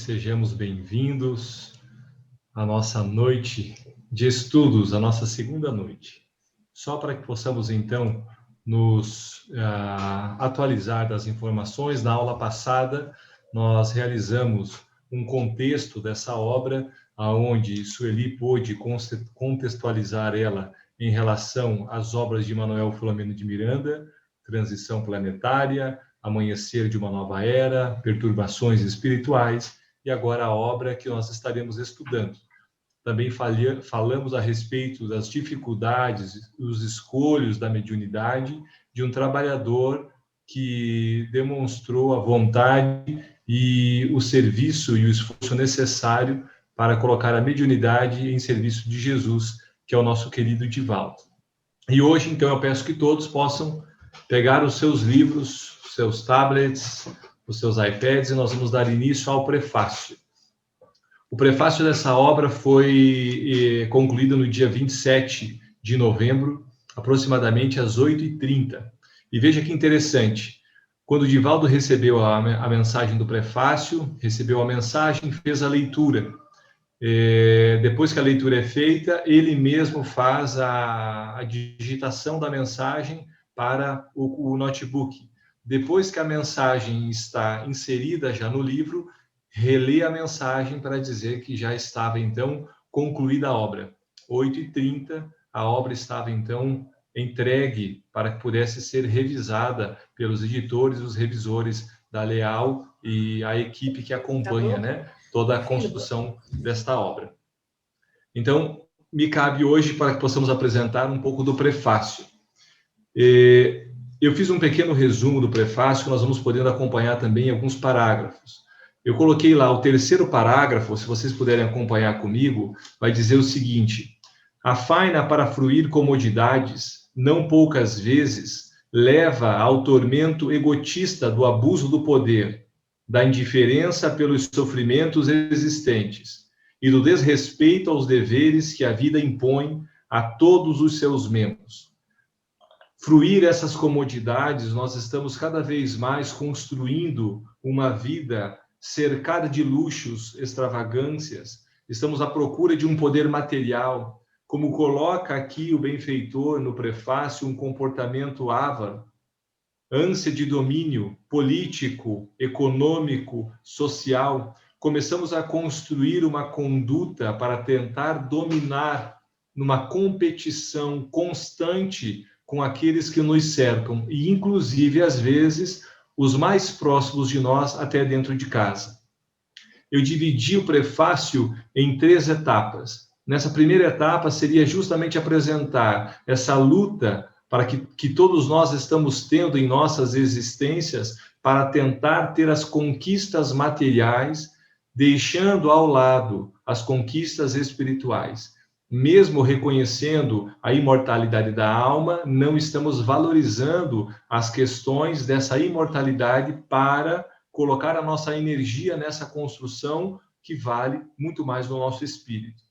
sejamos bem-vindos à nossa noite de estudos, a nossa segunda noite. Só para que possamos, então, nos atualizar das informações, na aula passada, nós realizamos um contexto dessa obra, onde Sueli pôde contextualizar ela em relação às obras de Manuel Filomeno de Miranda, Transição Planetária, Amanhecer de uma Nova Era, Perturbações Espirituais, e agora a obra que nós estaremos estudando. Também falamos a respeito das dificuldades, dos escolhos da mediunidade de um trabalhador que demonstrou a vontade e o serviço e o esforço necessário para colocar a mediunidade em serviço de Jesus, que é o nosso querido Divaldo. E hoje, então, eu peço que todos possam pegar os seus livros, os seus tablets, os seus iPads, e nós vamos dar início ao prefácio. O prefácio dessa obra foi concluído no dia 27 de novembro, aproximadamente às 8h30. E veja que interessante, quando o Divaldo recebeu a mensagem do prefácio, recebeu a mensagem, fez a leitura. Depois que a leitura é feita, ele mesmo faz a digitação da mensagem para o notebook. Depois que a mensagem está inserida já no livro, relê a mensagem para dizer que já estava, então, concluída a obra. 8h30, a obra estava, então, entregue para que pudesse ser revisada pelos editores, os revisores da Leal e a equipe que acompanha, né, toda a construção desta obra. Então, me cabe hoje para que possamos apresentar um pouco do prefácio. Eu fiz um pequeno resumo do prefácio, que nós vamos podendo acompanhar também alguns parágrafos. Eu coloquei lá o terceiro parágrafo, se vocês puderem acompanhar comigo, vai dizer o seguinte: a faina para fruir comodidades, não poucas vezes, leva ao tormento egotista do abuso do poder, da indiferença pelos sofrimentos existentes e do desrespeito aos deveres que a vida impõe a todos os seus membros. Fruir essas comodidades, nós estamos cada vez mais construindo uma vida cercada de luxos, extravagâncias, estamos à procura de um poder material, como coloca aqui o benfeitor no prefácio, um comportamento avaro, ânsia de domínio político, econômico, social. Começamos a construir uma conduta para tentar dominar numa competição constante com aqueles que nos cercam, e inclusive, às vezes, os mais próximos de nós, até dentro de casa. Eu dividi o prefácio em 3 etapas. Nessa primeira etapa seria justamente apresentar essa luta para que todos nós estamos tendo em nossas existências para tentar ter as conquistas materiais, deixando ao lado as conquistas espirituais. Mesmo reconhecendo a imortalidade da alma, não estamos valorizando as questões dessa imortalidade para colocar a nossa energia nessa construção que vale muito mais no nosso espírito.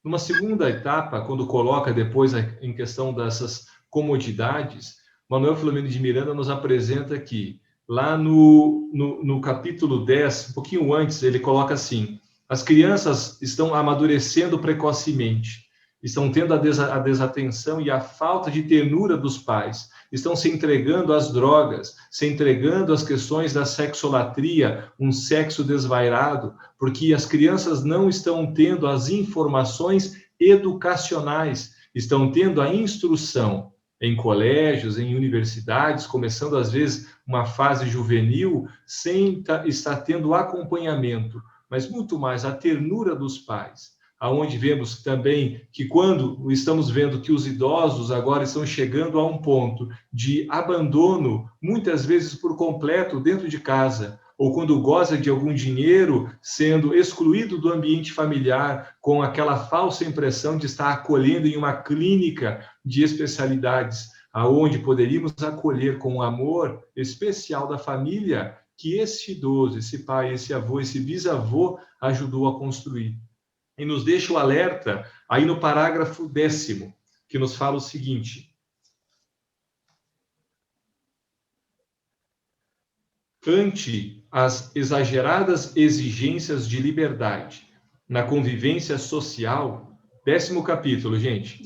Numa segunda etapa, quando coloca depois em questão dessas comodidades, Manuel Filomeno de Miranda nos apresenta aqui, lá no capítulo 10, um pouquinho antes, ele coloca assim: as crianças estão amadurecendo precocemente, estão tendo a desatenção e a falta de ternura dos pais, estão se entregando às drogas, se entregando às questões da sexolatria, um sexo desvairado, porque as crianças não estão tendo as informações educacionais, estão tendo a instrução em colégios, em universidades, começando às vezes uma fase juvenil, sem estar tendo acompanhamento, mas muito mais a ternura dos pais, aonde vemos também que quando estamos vendo que os idosos agora estão chegando a um ponto de abandono, muitas vezes por completo dentro de casa, ou quando goza de algum dinheiro, sendo excluído do ambiente familiar, com aquela falsa impressão de estar acolhendo em uma clínica de especialidades, aonde poderíamos acolher com o amor especial da família, que esse idoso, esse pai, esse avô, esse bisavô ajudou a construir. E nos deixa o alerta aí no parágrafo 10º, que nos fala o seguinte: ante as exageradas exigências de liberdade na convivência social, 10º capítulo, gente.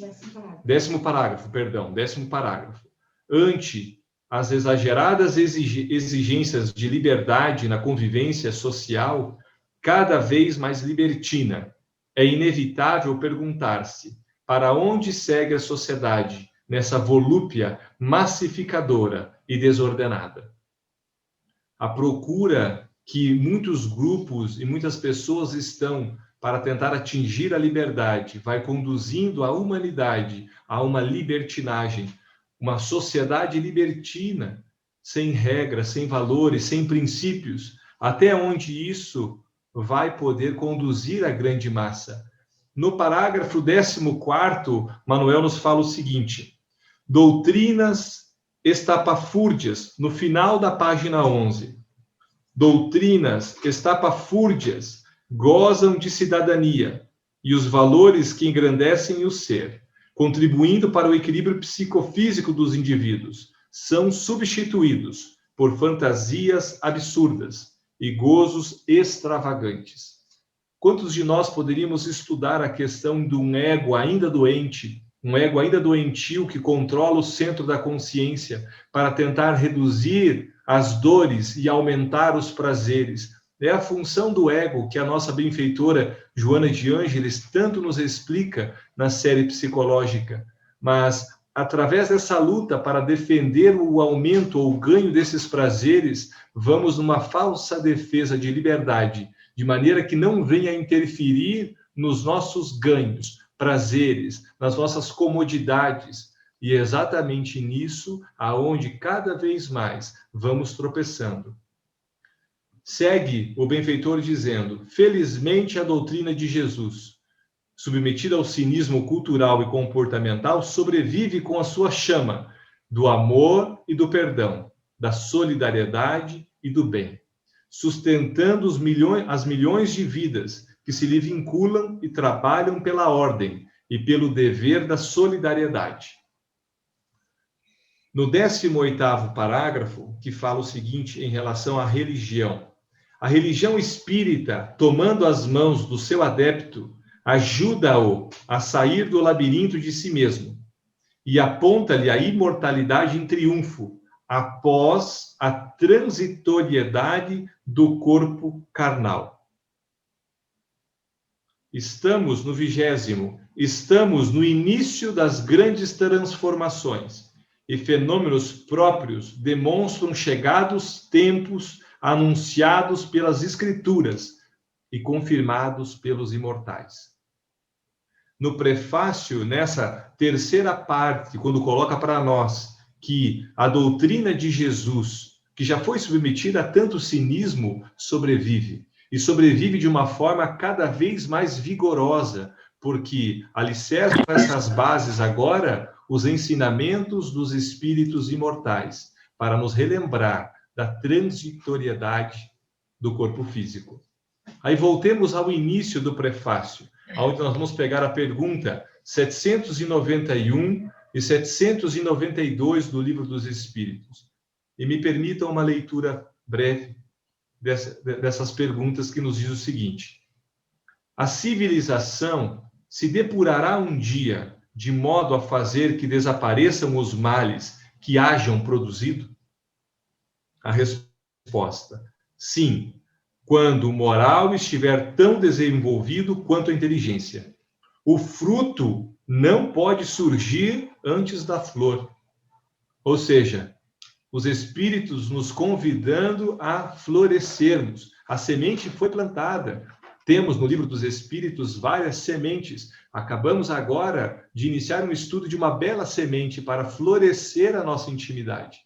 10º parágrafo, perdão, 10º parágrafo. Ante as exageradas exigências de liberdade na convivência social, cada vez mais libertina, é inevitável perguntar-se para onde segue a sociedade nessa volúpia massificadora e desordenada. A procura que muitos grupos e muitas pessoas estão para tentar atingir a liberdade vai conduzindo a humanidade a uma libertinagem, uma sociedade libertina, sem regras, sem valores, sem princípios, até onde isso vai poder conduzir a grande massa. No parágrafo 14º, Manuel nos fala o seguinte: doutrinas estapafúrdias, no final da página 11. Doutrinas estapafúrdias gozam de cidadania e os valores que engrandecem o ser, contribuindo para o equilíbrio psicofísico dos indivíduos, são substituídos por fantasias absurdas e gozos extravagantes. Quantos de nós poderíamos estudar a questão de um ego ainda doente, um ego ainda doentio que controla o centro da consciência para tentar reduzir as dores e aumentar os prazeres? É a função do ego que a nossa benfeitora Joana de Ângeles tanto nos explica na série psicológica. Mas, através dessa luta para defender o aumento ou o ganho desses prazeres, vamos numa falsa defesa de liberdade, de maneira que não venha interferir nos nossos ganhos, prazeres, nas nossas comodidades. E é exatamente nisso aonde cada vez mais vamos tropeçando. Segue o benfeitor dizendo: felizmente a doutrina de Jesus, submetida ao cinismo cultural e comportamental, sobrevive com a sua chama do amor e do perdão, da solidariedade e do bem, sustentando as milhões de vidas que se lhe vinculam e trabalham pela ordem e pelo dever da solidariedade. No 18º parágrafo, que fala o seguinte em relação à religião: a religião espírita, tomando as mãos do seu adepto, ajuda-o a sair do labirinto de si mesmo e aponta-lhe a imortalidade em triunfo após a transitoriedade do corpo carnal. Estamos no 20º, estamos no início das grandes transformações e fenômenos próprios demonstram chegados tempos anunciados pelas Escrituras e confirmados pelos imortais. No prefácio, nessa terceira parte, quando coloca para nós que a doutrina de Jesus, que já foi submetida a tanto cinismo, sobrevive. E sobrevive de uma forma cada vez mais vigorosa, porque alicerce essas bases agora os ensinamentos dos espíritos imortais, para nos relembrar da transitoriedade do corpo físico. Aí voltemos ao início do prefácio, onde nós vamos pegar a pergunta 791 e 792 do Livro dos Espíritos. E me permitam uma leitura breve dessas perguntas, que nos diz o seguinte: a civilização se depurará um dia de modo a fazer que desapareçam os males que hajam produzido? A resposta: sim, quando o moral estiver tão desenvolvido quanto a inteligência. O fruto não pode surgir antes da flor. Ou seja, os espíritos nos convidando a florescermos. A semente foi plantada. Temos no Livro dos Espíritos várias sementes. Acabamos agora de iniciar um estudo de uma bela semente para florescer a nossa intimidade.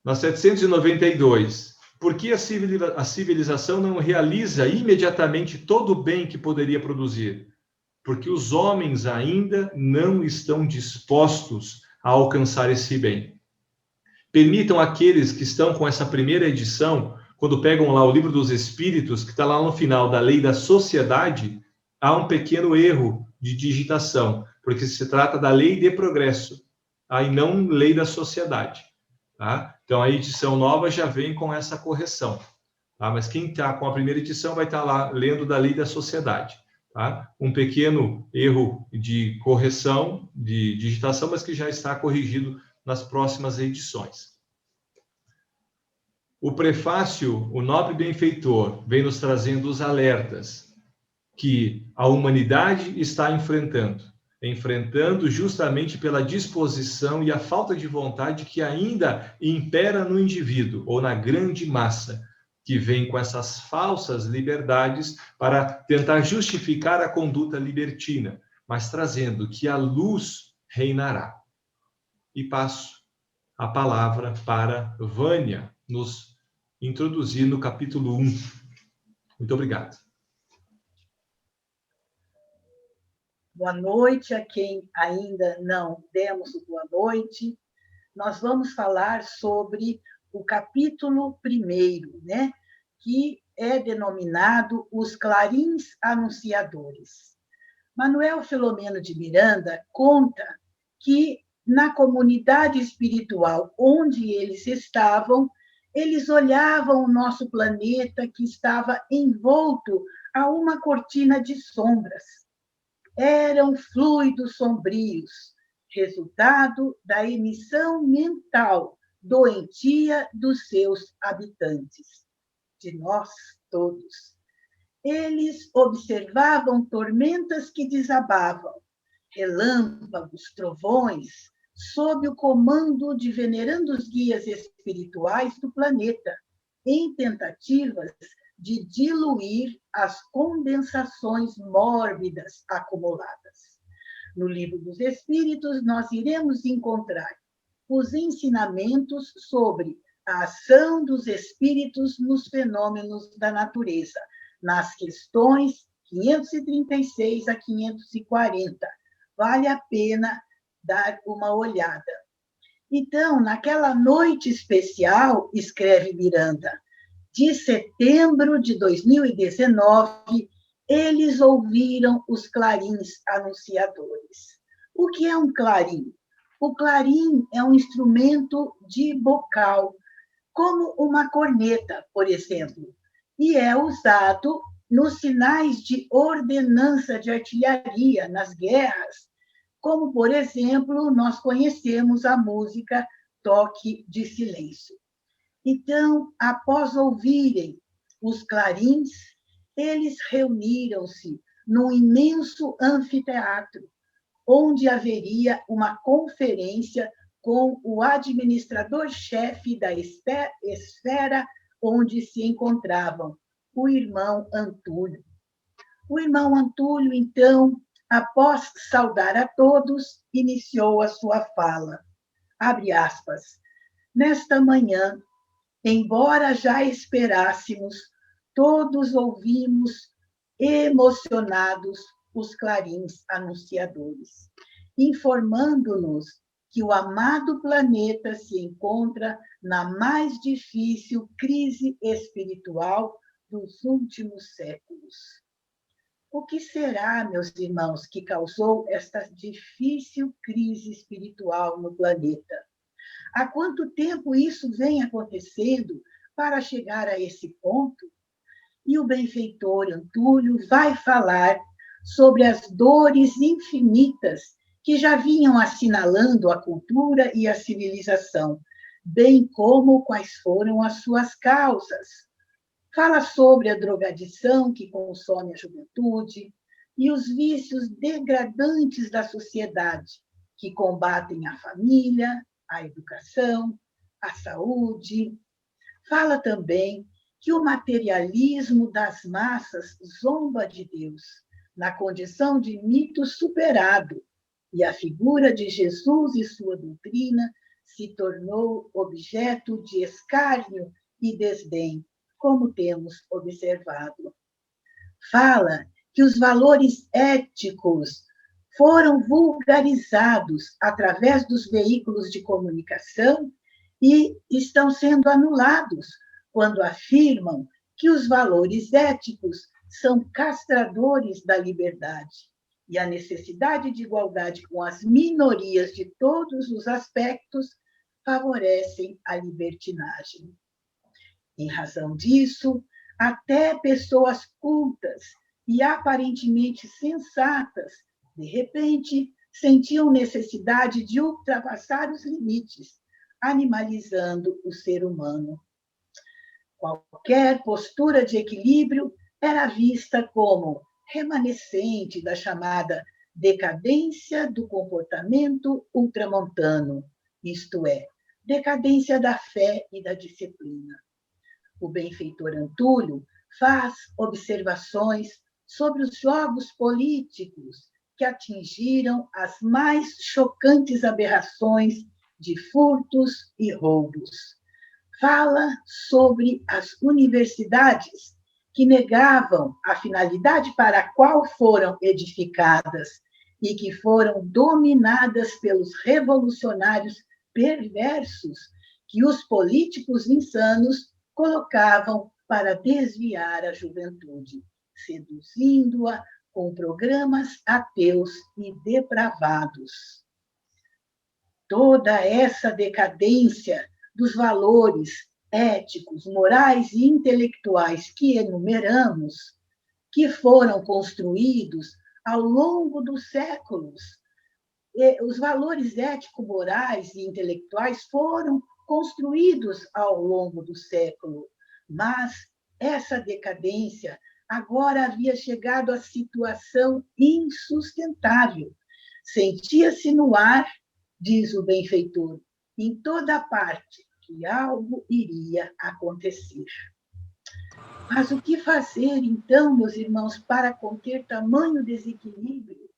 Na 792, por que a civilização não realiza imediatamente todo o bem que poderia produzir? Porque os homens ainda não estão dispostos a alcançar esse bem. Permitam aqueles que estão com essa primeira edição, quando pegam lá o Livro dos Espíritos, que está lá no final da Lei da Sociedade, há um pequeno erro de digitação, porque se trata da Lei de Progresso, aí não Lei da Sociedade. Tá? Então, a edição nova já vem com essa correção. Tá? Mas quem está com a primeira edição vai estar lá lendo da Lei da Sociedade. Tá? Um pequeno erro de correção, de digitação, mas que já está corrigido nas próximas edições. O prefácio, o nobre benfeitor, vem nos trazendo os alertas que a humanidade está enfrentando justamente pela disposição e a falta de vontade que ainda impera no indivíduo ou na grande massa, que vem com essas falsas liberdades para tentar justificar a conduta libertina, mas trazendo que a luz reinará. E passo a palavra para Vânia nos introduzir no capítulo 1. Muito obrigado. Boa noite a quem ainda não demos o boa noite. Nós vamos falar sobre o capítulo 1, né? Que é denominado Os Clarins Anunciadores. Manuel Filomeno de Miranda conta que na comunidade espiritual onde eles estavam, eles olhavam o nosso planeta que estava envolto a uma cortina de sombras. Eram fluidos sombrios, resultado da emissão mental doentia dos seus habitantes, de nós todos. Eles observavam tormentas que desabavam, relâmpagos, trovões, sob o comando de venerandos guias espirituais do planeta, em tentativas de diluir as condensações mórbidas acumuladas. No Livro dos Espíritos, nós iremos encontrar os ensinamentos sobre a ação dos espíritos nos fenômenos da natureza, nas questões 536 a 540. Vale a pena dar uma olhada. Então, naquela noite especial, escreve Miranda, de setembro de 2019, eles ouviram os clarins anunciadores. O que é um clarim? O clarim é um instrumento de bocal, como uma corneta, por exemplo, e é usado nos sinais de ordenança de artilharia nas guerras, como, por exemplo, nós conhecemos a música Toque de Silêncio. Então, após ouvirem os clarins, eles reuniram-se num imenso anfiteatro, onde haveria uma conferência com o administrador-chefe da esfera onde se encontravam, o irmão Antúlio. O irmão Antúlio, então, após saudar a todos, iniciou a sua fala. Abre aspas. Nesta manhã, embora já esperássemos, todos ouvimos emocionados os clarins anunciadores, informando-nos que o amado planeta se encontra na mais difícil crise espiritual dos últimos séculos. O que será, meus irmãos, que causou esta difícil crise espiritual no planeta? Há quanto tempo isso vem acontecendo para chegar a esse ponto? E o benfeitor Antúlio vai falar sobre as dores infinitas que já vinham assinalando a cultura e a civilização, bem como quais foram as suas causas. Fala sobre a drogadição que consome a juventude e os vícios degradantes da sociedade, que combatem a família, a educação, a saúde. Fala também que o materialismo das massas zomba de Deus, na condição de mito superado, e a figura de Jesus e sua doutrina se tornou objeto de escárnio e desdém, como temos observado. Fala que os valores éticos foram vulgarizados através dos veículos de comunicação e estão sendo anulados quando afirmam que os valores éticos são castradores da liberdade e a necessidade de igualdade com as minorias de todos os aspectos favorecem a libertinagem. Em razão disso, até pessoas cultas e aparentemente sensatas, de repente, sentiam necessidade de ultrapassar os limites, animalizando o ser humano. Qualquer postura de equilíbrio era vista como remanescente da chamada decadência do comportamento ultramontano, isto é, decadência da fé e da disciplina. O benfeitor Antúlio faz observações sobre os jogos políticos que atingiram as mais chocantes aberrações de furtos e roubos. Fala sobre as universidades que negavam a finalidade para a qual foram edificadas e que foram dominadas pelos revolucionários perversos que os políticos insanos colocavam para desviar a juventude, seduzindo-a com programas ateus e depravados. Toda essa decadência dos valores éticos, morais e intelectuais que enumeramos, que foram construídos ao longo dos séculos. Os valores ético-morais e intelectuais foram construídos ao longo do século, mas essa decadência agora havia chegado à situação insustentável. Sentia-se no ar, diz o benfeitor, em toda parte, que algo iria acontecer. Mas o que fazer, então, meus irmãos, para conter tamanho desequilíbrio?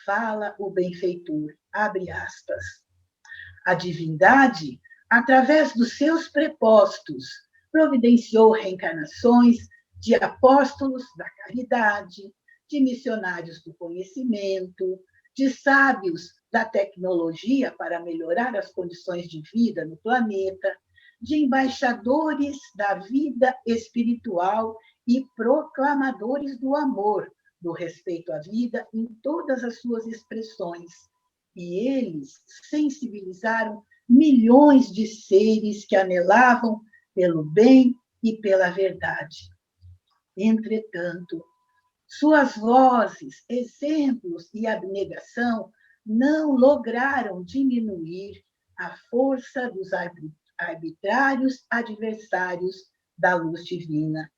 Fala o benfeitor, abre aspas. A divindade, através dos seus prepostos, providenciou reencarnações de apóstolos da caridade, de missionários do conhecimento, de sábios da tecnologia para melhorar as condições de vida no planeta, de embaixadores da vida espiritual e proclamadores do amor, do respeito à vida em todas as suas expressões. E eles sensibilizaram milhões de seres que anelavam pelo bem e pela verdade. Entretanto, suas vozes, exemplos e abnegação não lograram diminuir a força dos arbitrários adversários da luz divina,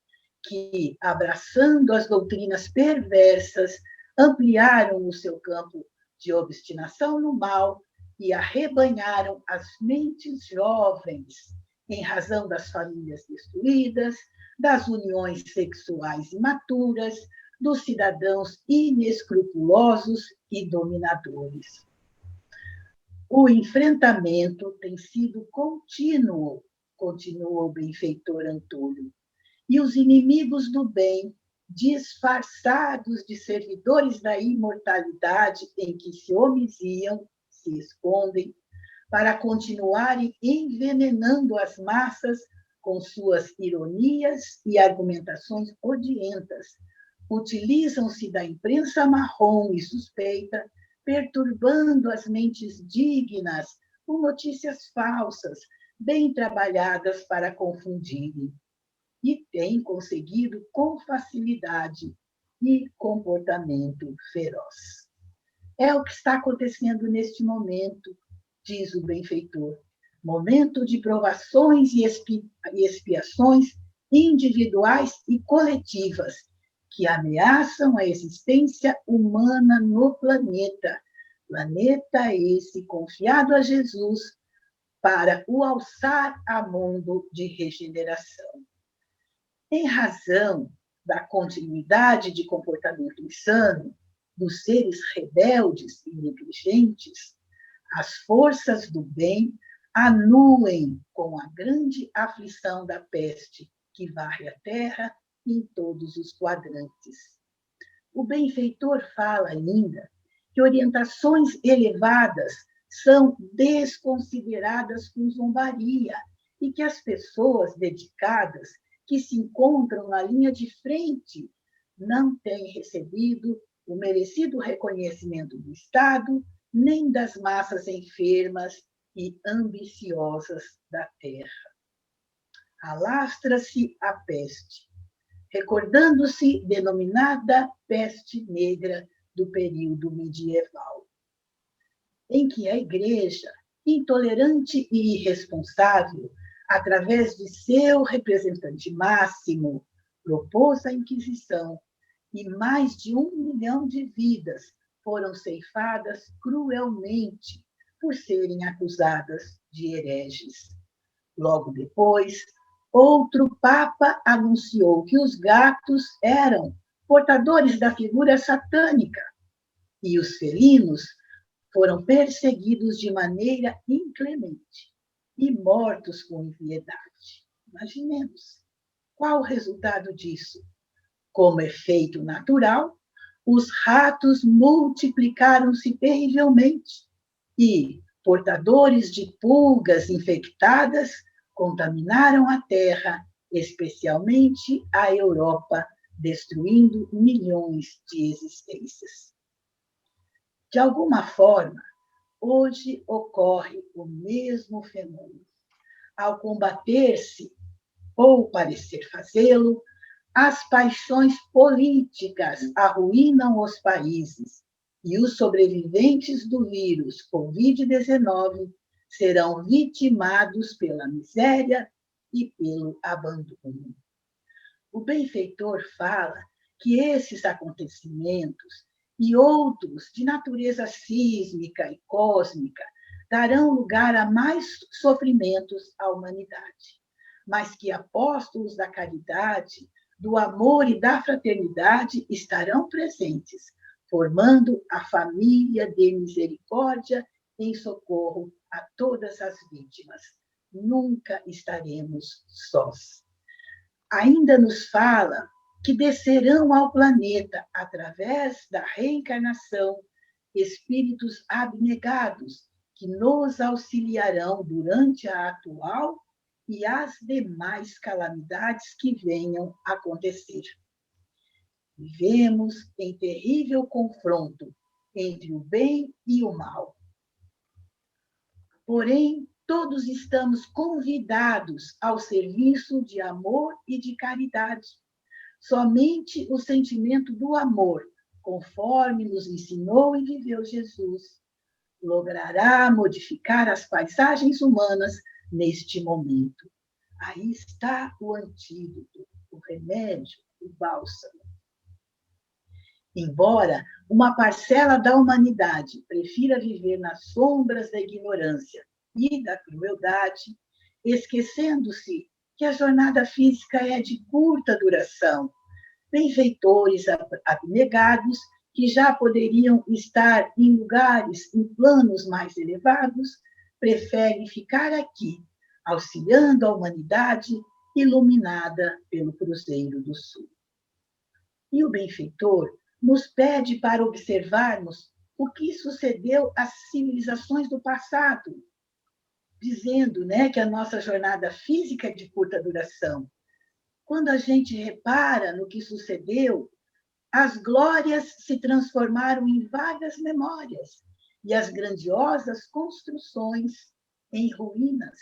que, abraçando as doutrinas perversas, ampliaram o seu campo de obstinação no mal e arrebanharam as mentes jovens, em razão das famílias destruídas, das uniões sexuais imaturas, dos cidadãos inescrupulosos e dominadores. O enfrentamento tem sido contínuo, continua o benfeitor Antúlio, e os inimigos do bem, disfarçados de servidores da imortalidade em que se omisiam, se escondem, para continuarem envenenando as massas com suas ironias e argumentações odientas. Utilizam-se da imprensa marrom e suspeita, perturbando as mentes dignas com notícias falsas, bem trabalhadas para confundirem. E têm conseguido com facilidade e comportamento feroz. É o que está acontecendo neste momento, diz o benfeitor. Momento de provações e expiações individuais e coletivas que ameaçam a existência humana no planeta. Planeta esse confiado a Jesus para o alçar a mundo de regeneração. Em razão da continuidade de comportamento insano dos seres rebeldes e negligentes, as forças do bem anuem com a grande aflição da peste que varre a terra em todos os quadrantes. O benfeitor fala ainda que orientações elevadas são desconsideradas com zombaria e que as pessoas dedicadas que se encontram na linha de frente não têm recebido o merecido reconhecimento do Estado, nem das massas enfermas e ambiciosas da terra. Alastra-se a peste, recordando-se denominada peste negra do período medieval, em que a Igreja, intolerante e irresponsável, através de seu representante máximo, propôs a Inquisição, e mais de 1 milhão de vidas foram ceifadas cruelmente por serem acusadas de hereges. Logo depois, outro papa anunciou que os gatos eram portadores da figura satânica e os felinos foram perseguidos de maneira inclemente e mortos com impiedade. Imaginemos qual o resultado disso. Como efeito natural, os ratos multiplicaram-se terrivelmente e, portadores de pulgas infectadas, contaminaram a terra, especialmente a Europa, destruindo milhões de existências. De alguma forma, hoje ocorre o mesmo fenômeno. Ao combater-se, ou parecer fazê-lo, as paixões políticas arruinam os países e os sobreviventes do vírus Covid-19 serão vitimados pela miséria e pelo abandono. O benfeitor fala que esses acontecimentos e outros de natureza sísmica e cósmica darão lugar a mais sofrimentos à humanidade, mas que apóstolos da caridade, do amor e da fraternidade estarão presentes, formando a família de misericórdia em socorro a todas as vítimas. Nunca estaremos sós. Ainda nos fala que descerão ao planeta, através da reencarnação, espíritos abnegados, que nos auxiliarão durante a atual e as demais calamidades que venham a acontecer. Vivemos em terrível confronto entre o bem e o mal. Porém, todos estamos convidados ao serviço de amor e de caridade. Somente o sentimento do amor, conforme nos ensinou e viveu Jesus, logrará modificar as paisagens humanas neste momento. Aí está o antídoto, o remédio, o bálsamo. Embora uma parcela da humanidade prefira viver nas sombras da ignorância e da crueldade, esquecendo-se que a jornada física é de curta duração, benfeitores abnegados que já poderiam estar em lugares, em planos mais elevados, preferem ficar aqui, auxiliando a humanidade iluminada pelo Cruzeiro do Sul. E o benfeitor nos pede para observarmos o que sucedeu às civilizações do passado, dizendo, que a nossa jornada física é de curta duração. Quando a gente repara no que sucedeu, as glórias se transformaram em vagas memórias e as grandiosas construções em ruínas.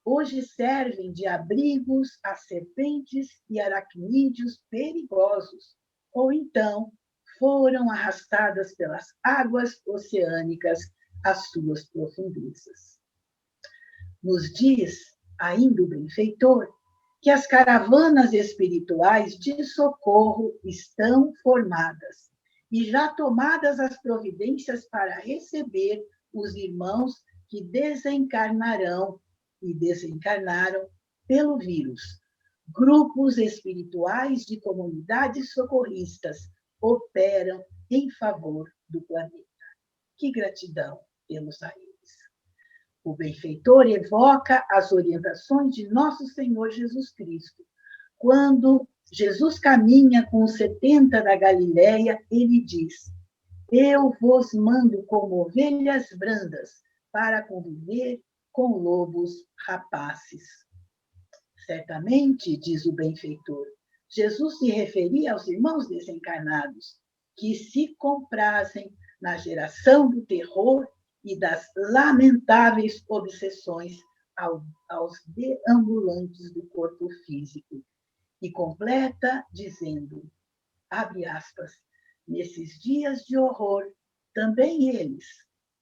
Hoje servem de abrigos a serpentes e aracnídeos perigosos, ou então foram arrastadas pelas águas oceânicas às suas profundezas. Nos diz, ainda o benfeitor, que as caravanas espirituais de socorro estão formadas e já tomadas as providências para receber os irmãos que desencarnarão e desencarnaram pelo vírus. Grupos espirituais de comunidades socorristas operam em favor do planeta. Que gratidão temos a eles. O benfeitor evoca as orientações de nosso Senhor Jesus Cristo. Quando Jesus caminha com os 70 da Galileia, ele diz: eu vos mando como ovelhas brandas para conviver com lobos rapazes. Certamente, diz o benfeitor, Jesus se referia aos irmãos desencarnados, que se comprazem na geração do terror e das lamentáveis obsessões aos deambulantes do corpo físico. E completa dizendo, abre aspas, nesses dias de horror, também eles,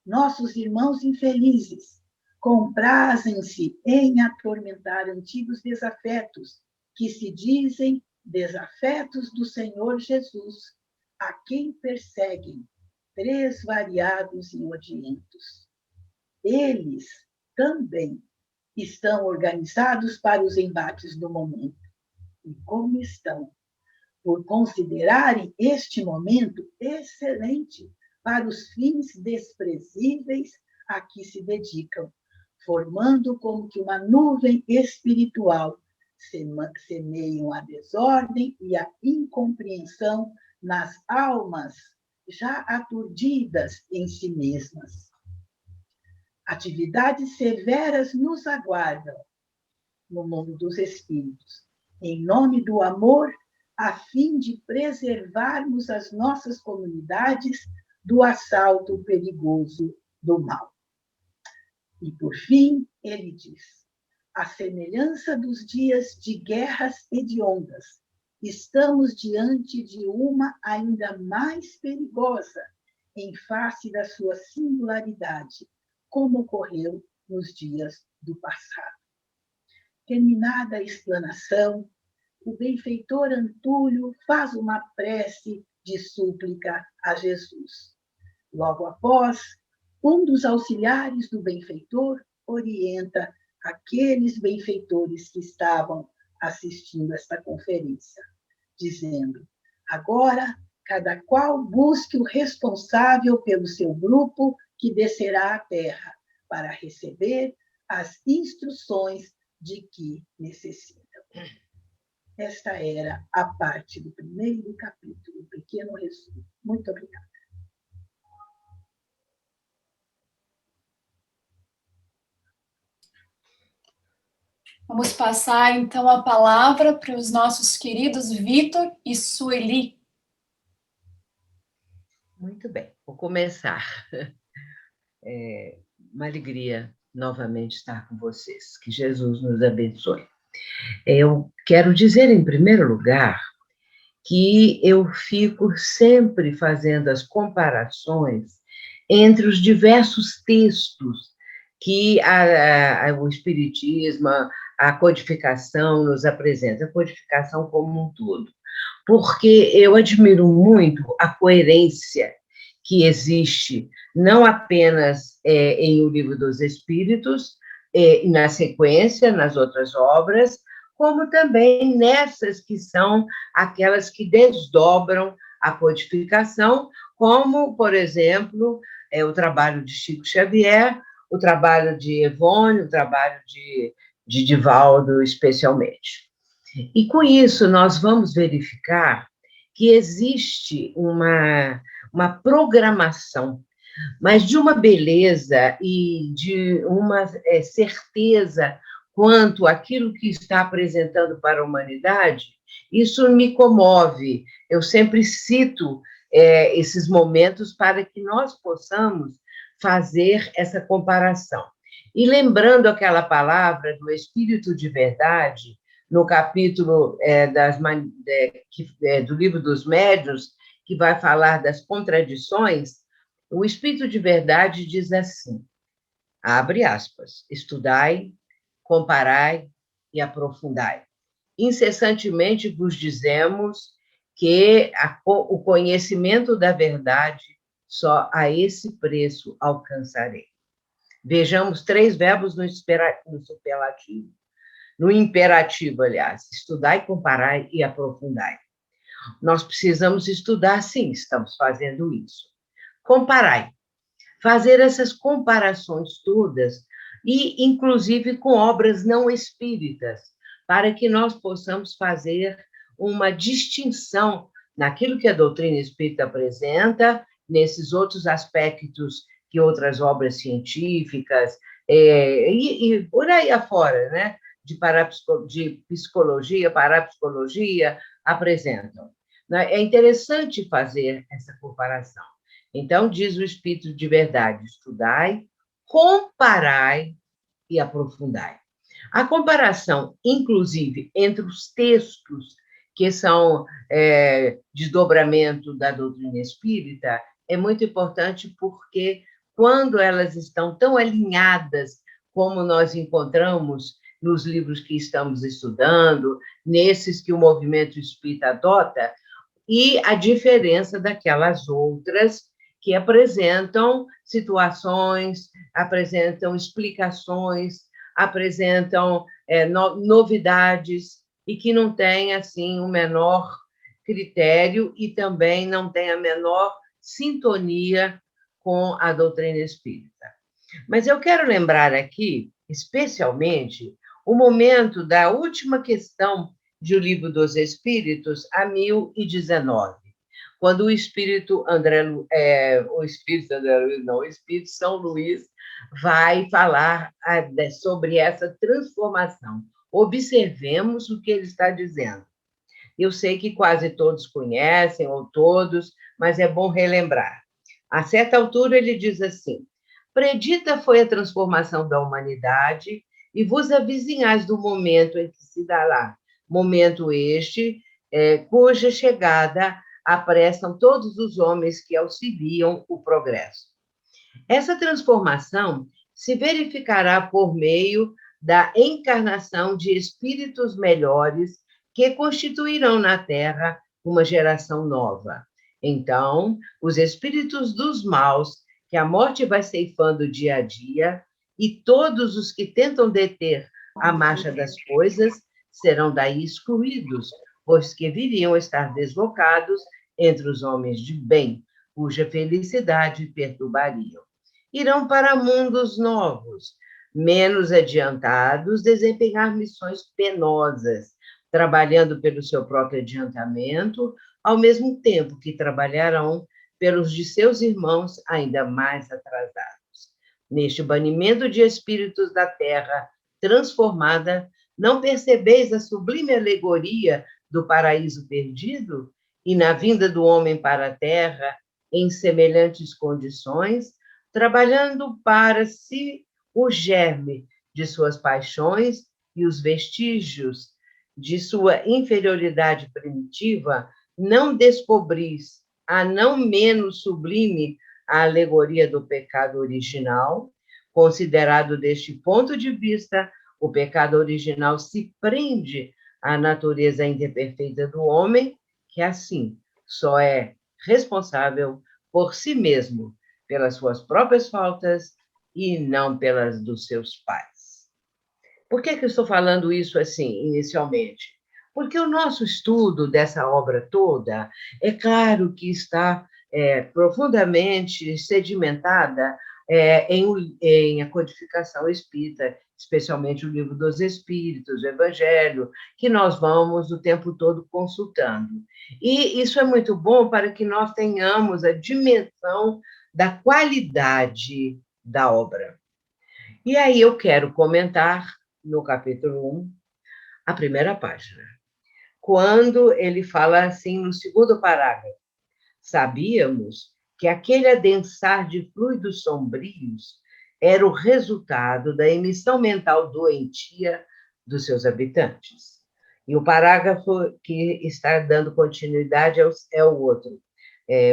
nossos irmãos infelizes, comprazem-se em atormentar antigos desafetos, que se dizem desafetos do Senhor Jesus, a quem perseguem, variados e odientos. Eles também estão organizados para os embates do momento. E como estão? Por considerarem este momento excelente para os fins desprezíveis a que se dedicam, formando como que uma nuvem espiritual, semeiam a desordem e a incompreensão nas almas já aturdidas em si mesmas. Atividades severas nos aguardam no mundo dos espíritos, em nome do amor, a fim de preservarmos as nossas comunidades do assalto perigoso do mal. E, por fim, ele diz, à semelhança dos dias de guerras hediondas, estamos diante de uma ainda mais perigosa, em face da sua singularidade, como ocorreu nos dias do passado. Terminada a explanação, o benfeitor Antúlio faz uma prece de súplica a Jesus. Logo após, um dos auxiliares do benfeitor orienta aqueles benfeitores que estavam assistindo esta conferência, dizendo, agora, cada qual busque o responsável pelo seu grupo que descerá à terra para receber as instruções de que necessitam. Esta era a parte do primeiro capítulo, um pequeno resumo. Muito obrigada. Vamos passar, então, a palavra para os nossos queridos Vitor e Sueli. Muito bem, vou começar. É uma alegria novamente estar com vocês. Que Jesus nos abençoe. Eu quero dizer, em primeiro lugar, que eu fico sempre fazendo as comparações entre os diversos textos que o Espiritismo, a codificação nos apresenta, a codificação como um todo, porque eu admiro muito a coerência que existe, não apenas em O Livro dos Espíritos, na sequência, nas outras obras, como também nessas que são aquelas que desdobram a codificação, como, por exemplo, o trabalho de Chico Xavier, o trabalho de Evônio, o trabalho de Divaldo, especialmente. E, com isso, nós vamos verificar que existe uma programação, mas de uma beleza e de uma certeza quanto àquilo que está apresentando para a humanidade, isso me comove. Eu sempre cito esses momentos para que nós possamos fazer essa comparação. E lembrando aquela palavra do Espírito de Verdade, no capítulo do Livro dos Médiuns, que vai falar das contradições, o Espírito de Verdade diz assim, abre aspas, estudai, comparai e aprofundai. Incessantemente vos dizemos que o conhecimento da verdade só a esse preço alcançarei. Vejamos 3 verbos no superlativo. No imperativo, aliás, estudai, comparai e aprofundai. Nós precisamos estudar, sim, estamos fazendo isso. Comparai. Fazer essas comparações todas, e inclusive com obras não espíritas, para que nós possamos fazer uma distinção naquilo que a doutrina espírita apresenta, nesses outros aspectos que outras obras científicas, e por aí afora, né? de psicologia, parapsicologia, apresentam. É interessante fazer essa comparação. Então, diz o Espírito de verdade: estudai, comparai e aprofundai. A comparação, inclusive, entre os textos que são desdobramento da doutrina espírita, é muito importante porque, quando elas estão tão alinhadas como nós encontramos nos livros que estamos estudando, nesses que o movimento espírita adota, e a diferença daquelas outras que apresentam situações, apresentam explicações, apresentam novidades e que não têm assim o menor critério e também não têm a menor sintonia com a doutrina espírita. Mas eu quero lembrar aqui, especialmente, o momento da última questão de O Livro dos Espíritos, a 1019, quando o Espírito São Luís vai falar sobre essa transformação. Observemos o que ele está dizendo. Eu sei que quase todos conhecem, ou todos, mas é bom relembrar. A certa altura, ele diz assim: predita foi a transformação da humanidade, e vos avizinhais do momento em que se dará. Momento este, cuja chegada apressam todos os homens que auxiliam o progresso. Essa transformação se verificará por meio da encarnação de espíritos melhores que constituirão na Terra uma geração nova. Então, os espíritos dos maus, que a morte vai ceifando dia a dia, e todos os que tentam deter a marcha das coisas, serão daí excluídos, pois que viriam estar deslocados entre os homens de bem, cuja felicidade perturbariam. Irão para mundos novos, menos adiantados, desempenhar missões penosas, trabalhando pelo seu próprio adiantamento, ao mesmo tempo que trabalharão pelos de seus irmãos ainda mais atrasados. Neste banimento de espíritos da terra transformada, não percebeis a sublime alegoria do paraíso perdido? E na vinda do homem para a terra, em semelhantes condições, trabalhando para si o germe de suas paixões e os vestígios de sua inferioridade primitiva, não descobris a não menos sublime a alegoria do pecado original. Considerado deste ponto de vista, o pecado original se prende à natureza imperfeita do homem, que assim só é responsável por si mesmo, pelas suas próprias faltas e não pelas dos seus pais. Por que eu estou falando isso assim, inicialmente? Porque o nosso estudo dessa obra toda, é claro que está profundamente sedimentada em a codificação espírita, especialmente o Livro dos Espíritos, o Evangelho, que nós vamos o tempo todo consultando. E isso é muito bom para que nós tenhamos a dimensão da qualidade da obra. E aí eu quero comentar, no capítulo 1, a primeira página, quando ele fala assim, no segundo parágrafo: sabíamos que aquele adensar de fluidos sombrios era o resultado da emissão mental doentia dos seus habitantes. E o parágrafo que está dando continuidade é o outro,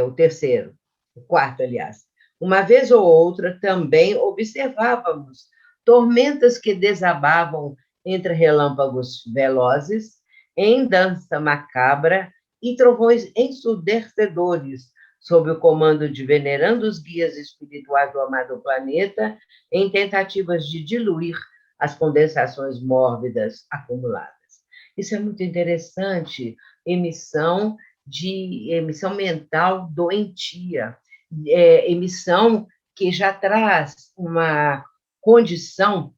o terceiro, o quarto, aliás. Uma vez ou outra, também observávamos tormentas que desabavam entre relâmpagos velozes, em dança macabra e trovões ensurdecedores, sob o comando de venerandos guias espirituais do amado planeta, em tentativas de diluir as condensações mórbidas acumuladas. Isso é muito interessante, emissão mental doentia, emissão que já traz uma condição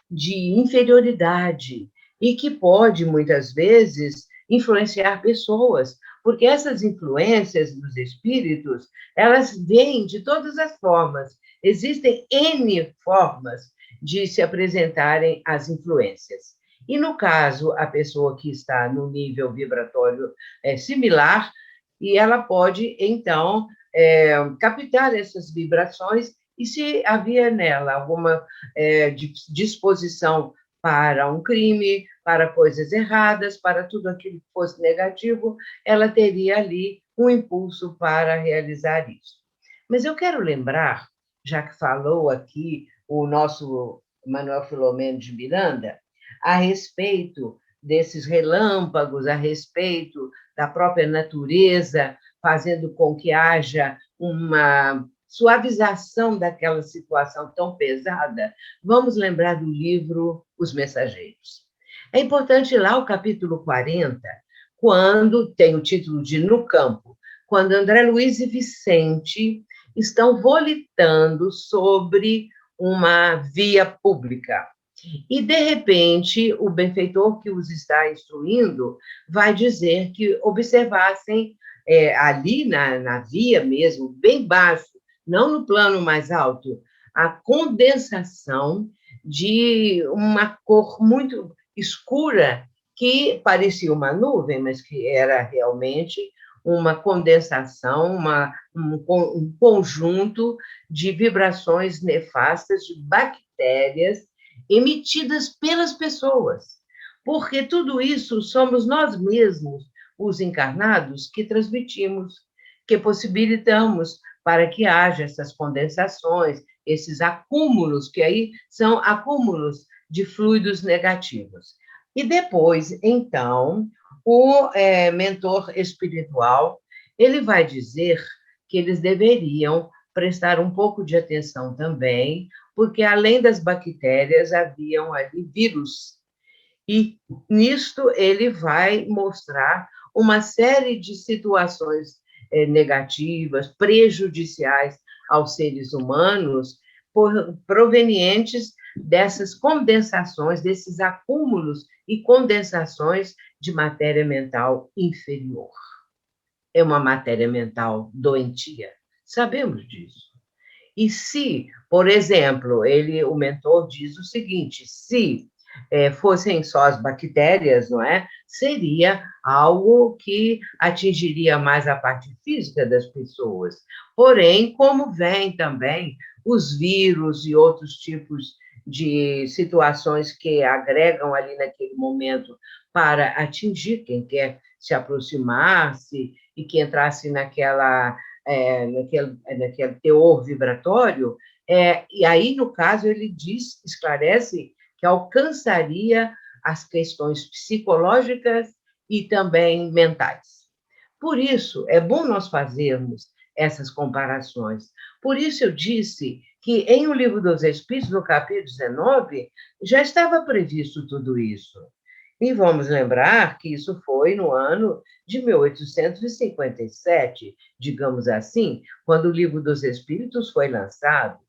de inferioridade e que pode, muitas vezes, influenciar pessoas, porque essas influências dos espíritos, elas vêm de todas as formas. Existem N formas de se apresentarem as influências. E, no caso, a pessoa que está no nível vibratório similar, e ela pode, então, captar essas vibrações e se havia nela alguma disposição para um crime, para coisas erradas, para tudo aquilo que fosse negativo, ela teria ali um impulso para realizar isso. Mas eu quero lembrar, já que falou aqui o nosso Manuel Filomeno de Miranda, a respeito desses relâmpagos, a respeito da própria natureza, fazendo com que haja uma suavização daquela situação tão pesada, vamos lembrar do livro Os Mensageiros. É importante ir lá o capítulo 40, quando tem o título de No Campo, quando André Luiz e Vicente estão volitando sobre uma via pública. E, de repente, o benfeitor que os está instruindo vai dizer que observassem ali na via mesmo, bem baixo, não no plano mais alto, a condensação de uma cor muito escura que parecia uma nuvem, mas que era realmente uma condensação, um conjunto de vibrações nefastas de bactérias emitidas pelas pessoas, porque tudo isso somos nós mesmos, os encarnados, que transmitimos, que possibilitamos para que haja essas condensações, esses acúmulos, que aí são acúmulos de fluidos negativos. E depois, então, o mentor espiritual, ele vai dizer que eles deveriam prestar um pouco de atenção também, porque além das bactérias, haviam ali vírus. E nisto ele vai mostrar uma série de situações negativas, prejudiciais aos seres humanos, provenientes dessas condensações, desses acúmulos e condensações de matéria mental inferior. É uma matéria mental doentia, sabemos disso. E se, por exemplo, o mentor diz o seguinte, se fossem só as bactérias, não é? Seria algo que atingiria mais a parte física das pessoas. Porém, como vem também os vírus e outros tipos de situações que agregam ali naquele momento para atingir quem quer se aproximar-se e que entrasse naquele teor vibratório, e aí, no caso, ele esclarece que alcançaria as questões psicológicas e também mentais. Por isso, é bom nós fazermos essas comparações. Por isso, eu disse que em O Livro dos Espíritos, no capítulo 19, já estava previsto tudo isso. E vamos lembrar que isso foi no ano de 1857, digamos assim, quando o Livro dos Espíritos foi lançado.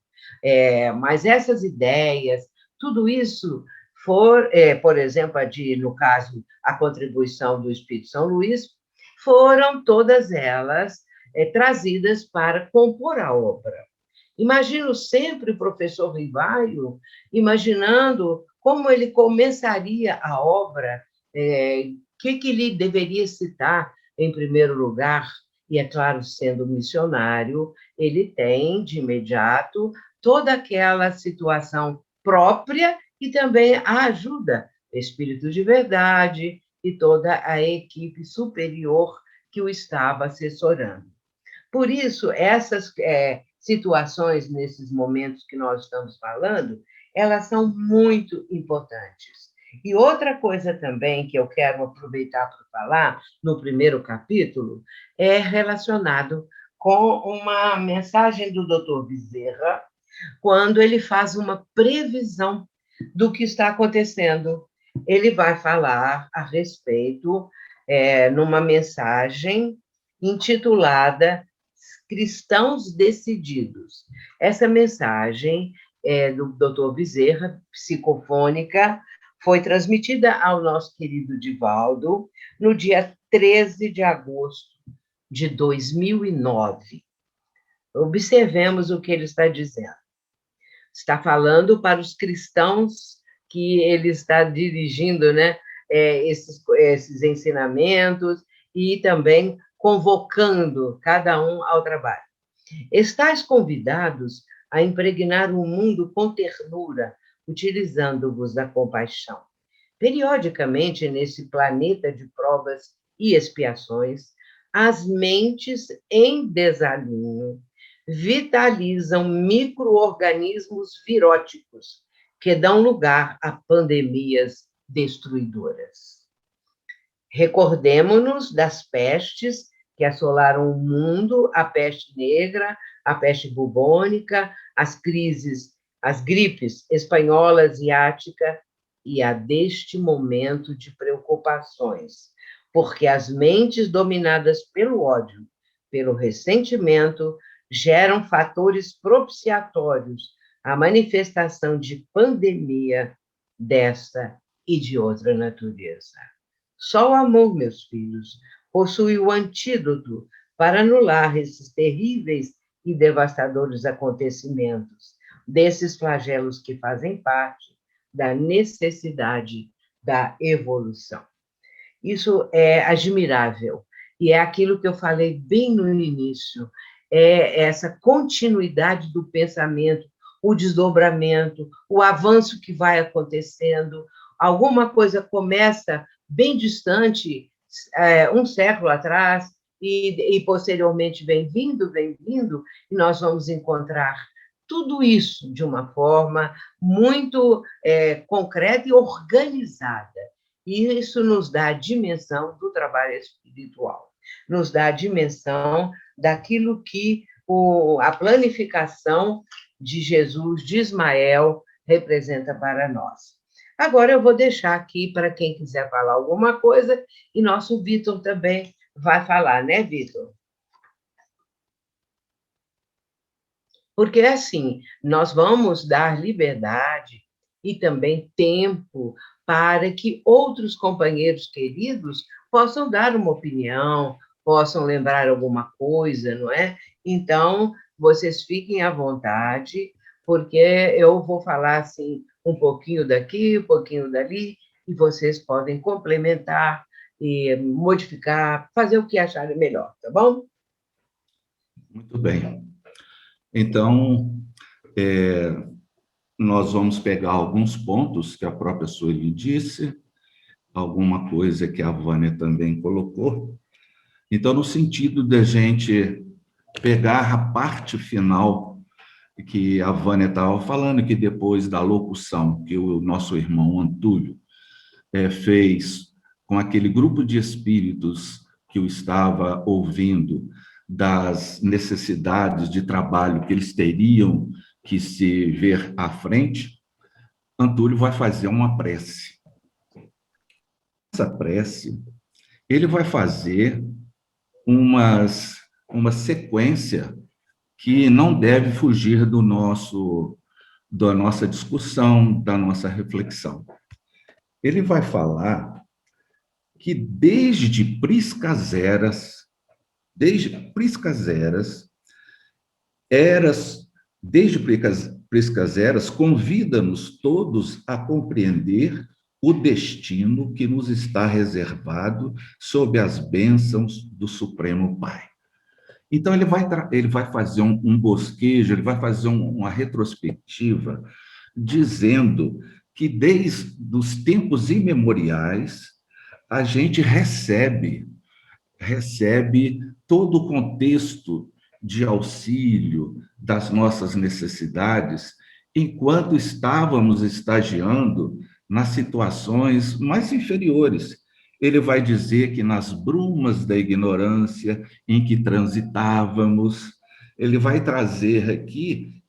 Mas essas ideias, tudo isso por exemplo, no caso, a contribuição do Espírito São Luís, foram todas elas trazidas para compor a obra. Imagino sempre o professor Rivaio imaginando como ele começaria a obra, que lhe deveria citar em primeiro lugar, e, é claro, sendo missionário, ele tem, de imediato, toda aquela situação própria e também a ajuda, Espírito de Verdade e toda a equipe superior que o estava assessorando. Por isso, essas situações, nesses momentos que nós estamos falando, elas são muito importantes. E outra coisa também que eu quero aproveitar para falar, no primeiro capítulo, é relacionado com uma mensagem do Dr. Bezerra, quando ele faz uma previsão do que está acontecendo. Ele vai falar a respeito, numa mensagem intitulada Cristãos Decididos. Essa mensagem do Dr. Bezerra, psicofônica, foi transmitida ao nosso querido Divaldo no dia 13 de agosto de 2009. Observemos o que ele está dizendo. Está falando para os cristãos que ele está dirigindo, né, esses ensinamentos e também convocando cada um ao trabalho. Estais convidados a impregnar o mundo com ternura, utilizando-vos da compaixão. Periodicamente, nesse planeta de provas e expiações, as mentes em desalinho vitalizam micro-organismos viróticos que dão lugar a pandemias destruidoras. Recordemo-nos das pestes que assolaram o mundo, a peste negra, a peste bubônica, as gripes espanhola, asiática e a deste momento de preocupações, porque as mentes dominadas pelo ódio, pelo ressentimento, geram fatores propiciatórios à manifestação de pandemia desta e de outra natureza. Só o amor, meus filhos, possui o antídoto para anular esses terríveis e devastadores acontecimentos, desses flagelos que fazem parte da necessidade da evolução. Isso é admirável, e é aquilo que eu falei bem no início, é essa continuidade do pensamento, o desdobramento, o avanço que vai acontecendo. Alguma coisa começa bem distante, um século atrás, e posteriormente vem vindo, e nós vamos encontrar tudo isso de uma forma muito concreta e organizada. E isso nos dá a dimensão do trabalho espiritual, nos dá a dimensão daquilo que a planificação de Jesus, de Ismael, representa para nós. Agora eu vou deixar aqui para quem quiser falar alguma coisa, e nosso Vitor também vai falar, né, Vitor? Porque, assim, nós vamos dar liberdade e também tempo para que outros companheiros queridos possam dar uma opinião, possam lembrar alguma coisa, não é? Então, vocês fiquem à vontade, porque eu vou falar, assim, um pouquinho daqui, um pouquinho dali, e vocês podem complementar e modificar, fazer o que acharem melhor, tá bom? Muito bem. Então, nós vamos pegar alguns pontos que a própria Sueli disse, alguma coisa que a Vânia também colocou. Então, no sentido da gente pegar a parte final que a Vânia estava falando, que depois da locução que o nosso irmão Antúlio fez com aquele grupo de espíritos que o estava ouvindo, das necessidades de trabalho que eles teriam que se ver à frente, Antúlio vai fazer uma prece. Essa prece, ele vai fazer uma sequência que não deve fugir da nossa discussão, da nossa reflexão. Ele vai falar que desde priscas eras, convida-nos todos a compreender o destino que nos está reservado sob as bênçãos do Supremo Pai. Então, ele vai fazer um bosquejo, ele vai fazer uma retrospectiva, dizendo que desde os tempos imemoriais, a gente recebe todo o contexto de auxílio das nossas necessidades, enquanto estávamos estagiando nas situações mais inferiores. Ele vai dizer que nas brumas da ignorância em que transitávamos, ele vai trazer aqui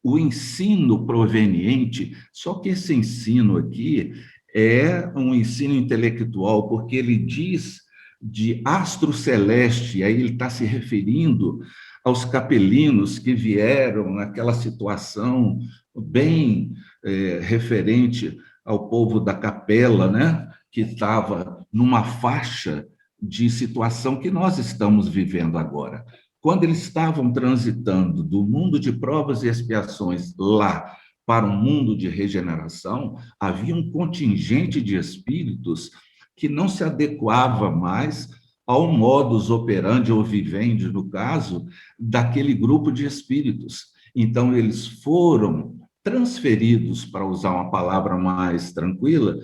o ensino proveniente, só que esse ensino aqui é um ensino intelectual, porque ele diz de astro celeste, aí ele está se referindo aos capelinos que vieram naquela situação bem referente ao povo da capela, né? Que estava numa faixa de situação que nós estamos vivendo agora. Quando eles estavam transitando do mundo de provas e expiações lá para um mundo de regeneração, havia um contingente de espíritos que não se adequava mais ao modus operandi ou vivendi, no caso, daquele grupo de espíritos. Então, eles foram transferidos, para usar uma palavra mais tranquila,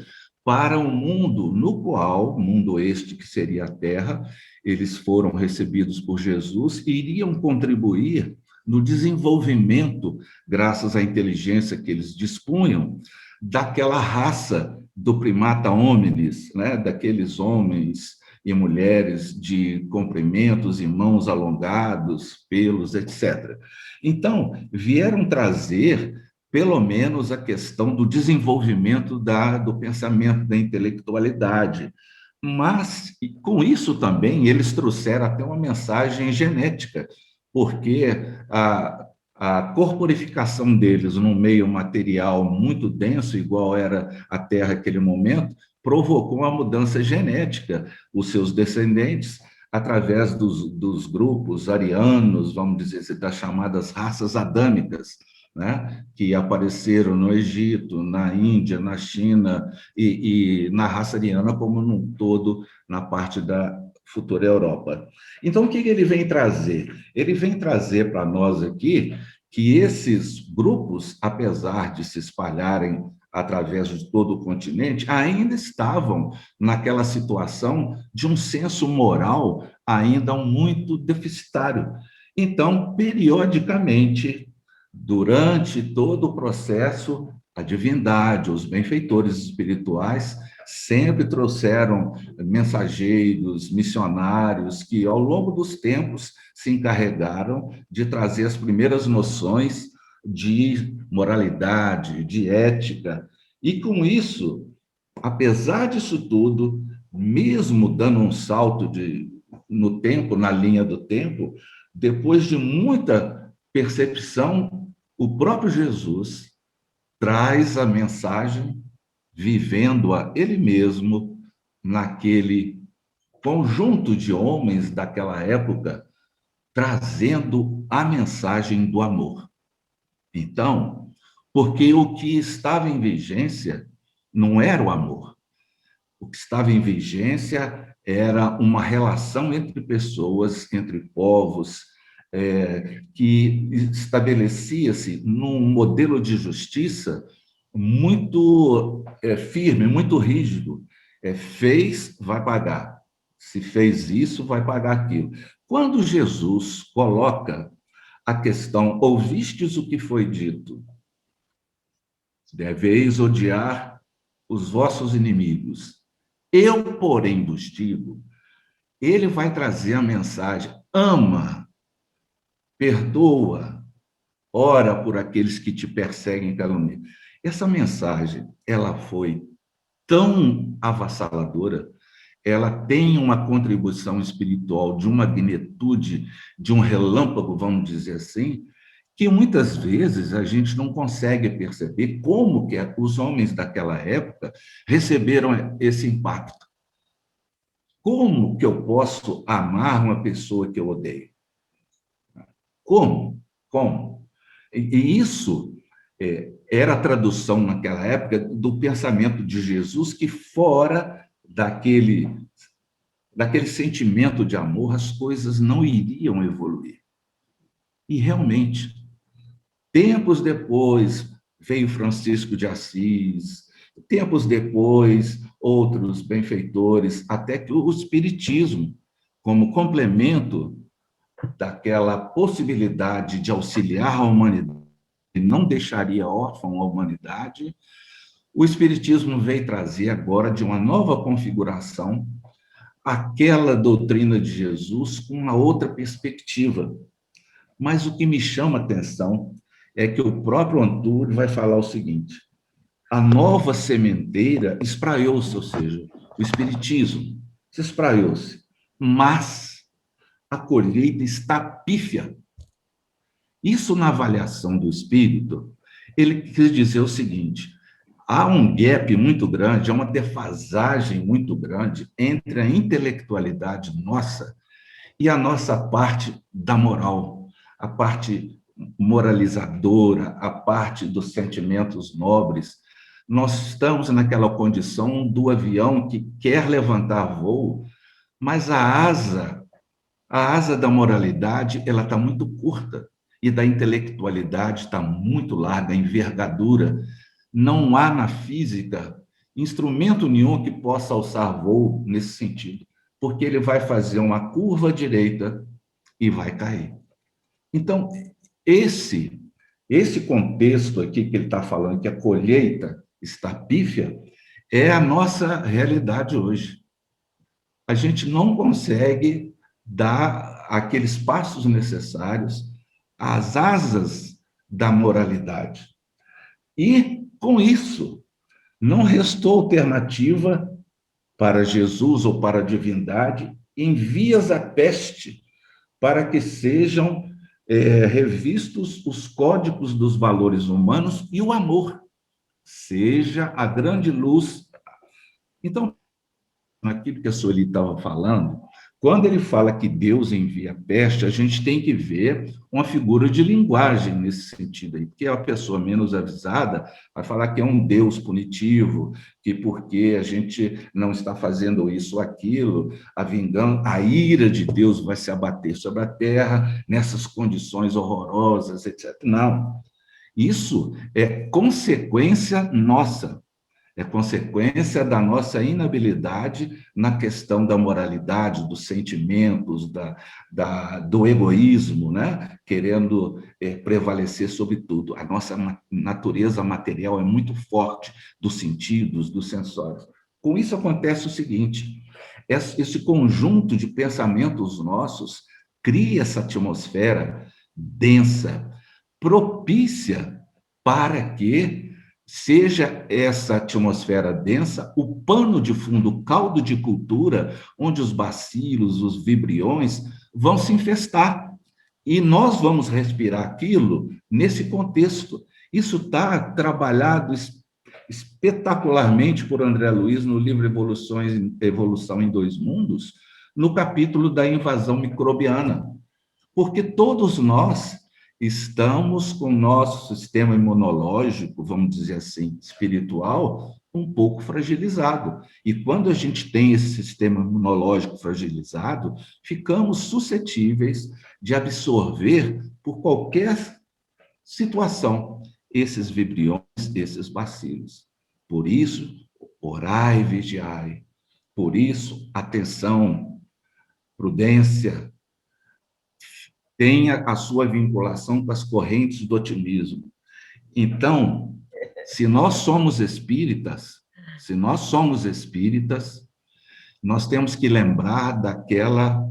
para um mundo no qual, mundo este que seria a Terra, eles foram recebidos por Jesus e iriam contribuir no desenvolvimento, graças à inteligência que eles dispunham, daquela raça do primata hominis, né? Daqueles homens e mulheres de comprimentos e mãos alongados, pelos, etc. Então, vieram trazer, pelo menos, a questão do desenvolvimento do pensamento, da intelectualidade. Mas, com isso também, eles trouxeram até uma mensagem genética, porque a corporificação deles num meio material muito denso, igual era a Terra naquele momento, provocou uma mudança genética. Os seus descendentes, através dos grupos arianos, vamos dizer assim, das chamadas raças adâmicas, né, que apareceram no Egito, na Índia, na China e na raça ariana como num todo, na parte da futura Europa. Então, o que ele vem trazer? Ele vem trazer para nós aqui que esses grupos, apesar de se espalharem através de todo o continente, ainda estavam naquela situação de um senso moral ainda muito deficitário. Então, periodicamente, durante todo o processo, a divindade, os benfeitores espirituais sempre trouxeram mensageiros, missionários, que ao longo dos tempos se encarregaram de trazer as primeiras noções de moralidade, de ética. E com isso, apesar disso tudo, mesmo dando um salto no tempo, na linha do tempo, depois de muita percepção, o próprio Jesus traz a mensagem, vivendo-a ele mesmo naquele conjunto de homens daquela época, trazendo a mensagem do amor. Então, porque o que estava em vigência não era o amor. O que estava em vigência era uma relação entre pessoas, entre povos, que estabelecia-se num modelo de justiça muito firme, muito rígido. Fez, vai pagar. Se fez isso, vai pagar aquilo. Quando Jesus coloca a questão, ouvistes o que foi dito, deveis odiar os vossos inimigos. Eu, porém, vos digo, ele vai trazer a mensagem, ama, perdoa, ora por aqueles que te perseguem e caluniam. Essa mensagem, ela foi tão avassaladora, ela tem uma contribuição espiritual de uma magnitude, de um relâmpago, vamos dizer assim, que muitas vezes a gente não consegue perceber como que os homens daquela época receberam esse impacto. Como que eu posso amar uma pessoa que eu odeio? Como? E isso era a tradução naquela época do pensamento de Jesus, que fora daquele sentimento de amor, as coisas não iriam evoluir. E realmente, tempos depois, veio Francisco de Assis, tempos depois, outros benfeitores, até que o Espiritismo, como complemento daquela possibilidade de auxiliar a humanidade, e não deixaria órfã a humanidade, o Espiritismo veio trazer agora, de uma nova configuração, aquela doutrina de Jesus com uma outra perspectiva. Mas o que me chama a atenção é que o próprio Antúrio vai falar o seguinte: a nova sementeira espraiou-se, ou seja, o Espiritismo se espraiou-se, mas a colheita está pífia. Isso, na avaliação do Espírito, ele quis dizer o seguinte: há um gap muito grande, há uma defasagem muito grande entre a intelectualidade nossa e a nossa parte da moral, a parte moralizadora, a parte dos sentimentos nobres. Nós estamos naquela condição do avião que quer levantar voo, Mas a asa da moralidade, ela está muito curta, e da intelectualidade está muito larga, a envergadura. Não há na física instrumento nenhum que possa alçar voo nesse sentido, porque ele vai fazer uma curva à direita e vai cair. Então, esse contexto aqui que ele está falando, que a colheita está pífia, é a nossa realidade hoje. A gente não consegue dar aqueles passos necessários às asas da moralidade. E, com isso, não restou alternativa para Jesus ou para a divindade, envias a peste para que sejam revistos os códigos dos valores humanos e o amor seja a grande luz. Então, naquilo que a Sueli estava falando, quando ele fala que Deus envia peste, a gente tem que ver uma figura de linguagem nesse sentido aí, porque a pessoa menos avisada vai falar que é um Deus punitivo, que porque a gente não está fazendo isso ou aquilo, a vingança, a ira de Deus vai se abater sobre a terra nessas condições horrorosas, etc. Não, isso é consequência nossa. É consequência da nossa inabilidade na questão da moralidade, dos sentimentos, do egoísmo, né? Querendo prevalecer sobre tudo. A nossa natureza material é muito forte, dos sentidos, dos sensórios. Com isso acontece o seguinte: esse conjunto de pensamentos nossos cria essa atmosfera densa, propícia para que seja essa atmosfera densa o pano de fundo, o caldo de cultura, onde os bacilos, os vibriões vão se infestar. E nós vamos respirar aquilo nesse contexto. Isso está trabalhado espetacularmente por André Luiz no livro Evolução em Dois Mundos, no capítulo da invasão microbiana. Porque todos nós estamos com o nosso sistema imunológico, vamos dizer assim, espiritual, um pouco fragilizado. E quando a gente tem esse sistema imunológico fragilizado, ficamos suscetíveis de absorver, por qualquer situação, esses vibriões, esses bacilos. Por isso, orai e vigiai. Por isso, atenção, prudência, tenha a sua vinculação com as correntes do otimismo. Então, se nós somos espíritas, nós temos que lembrar daquela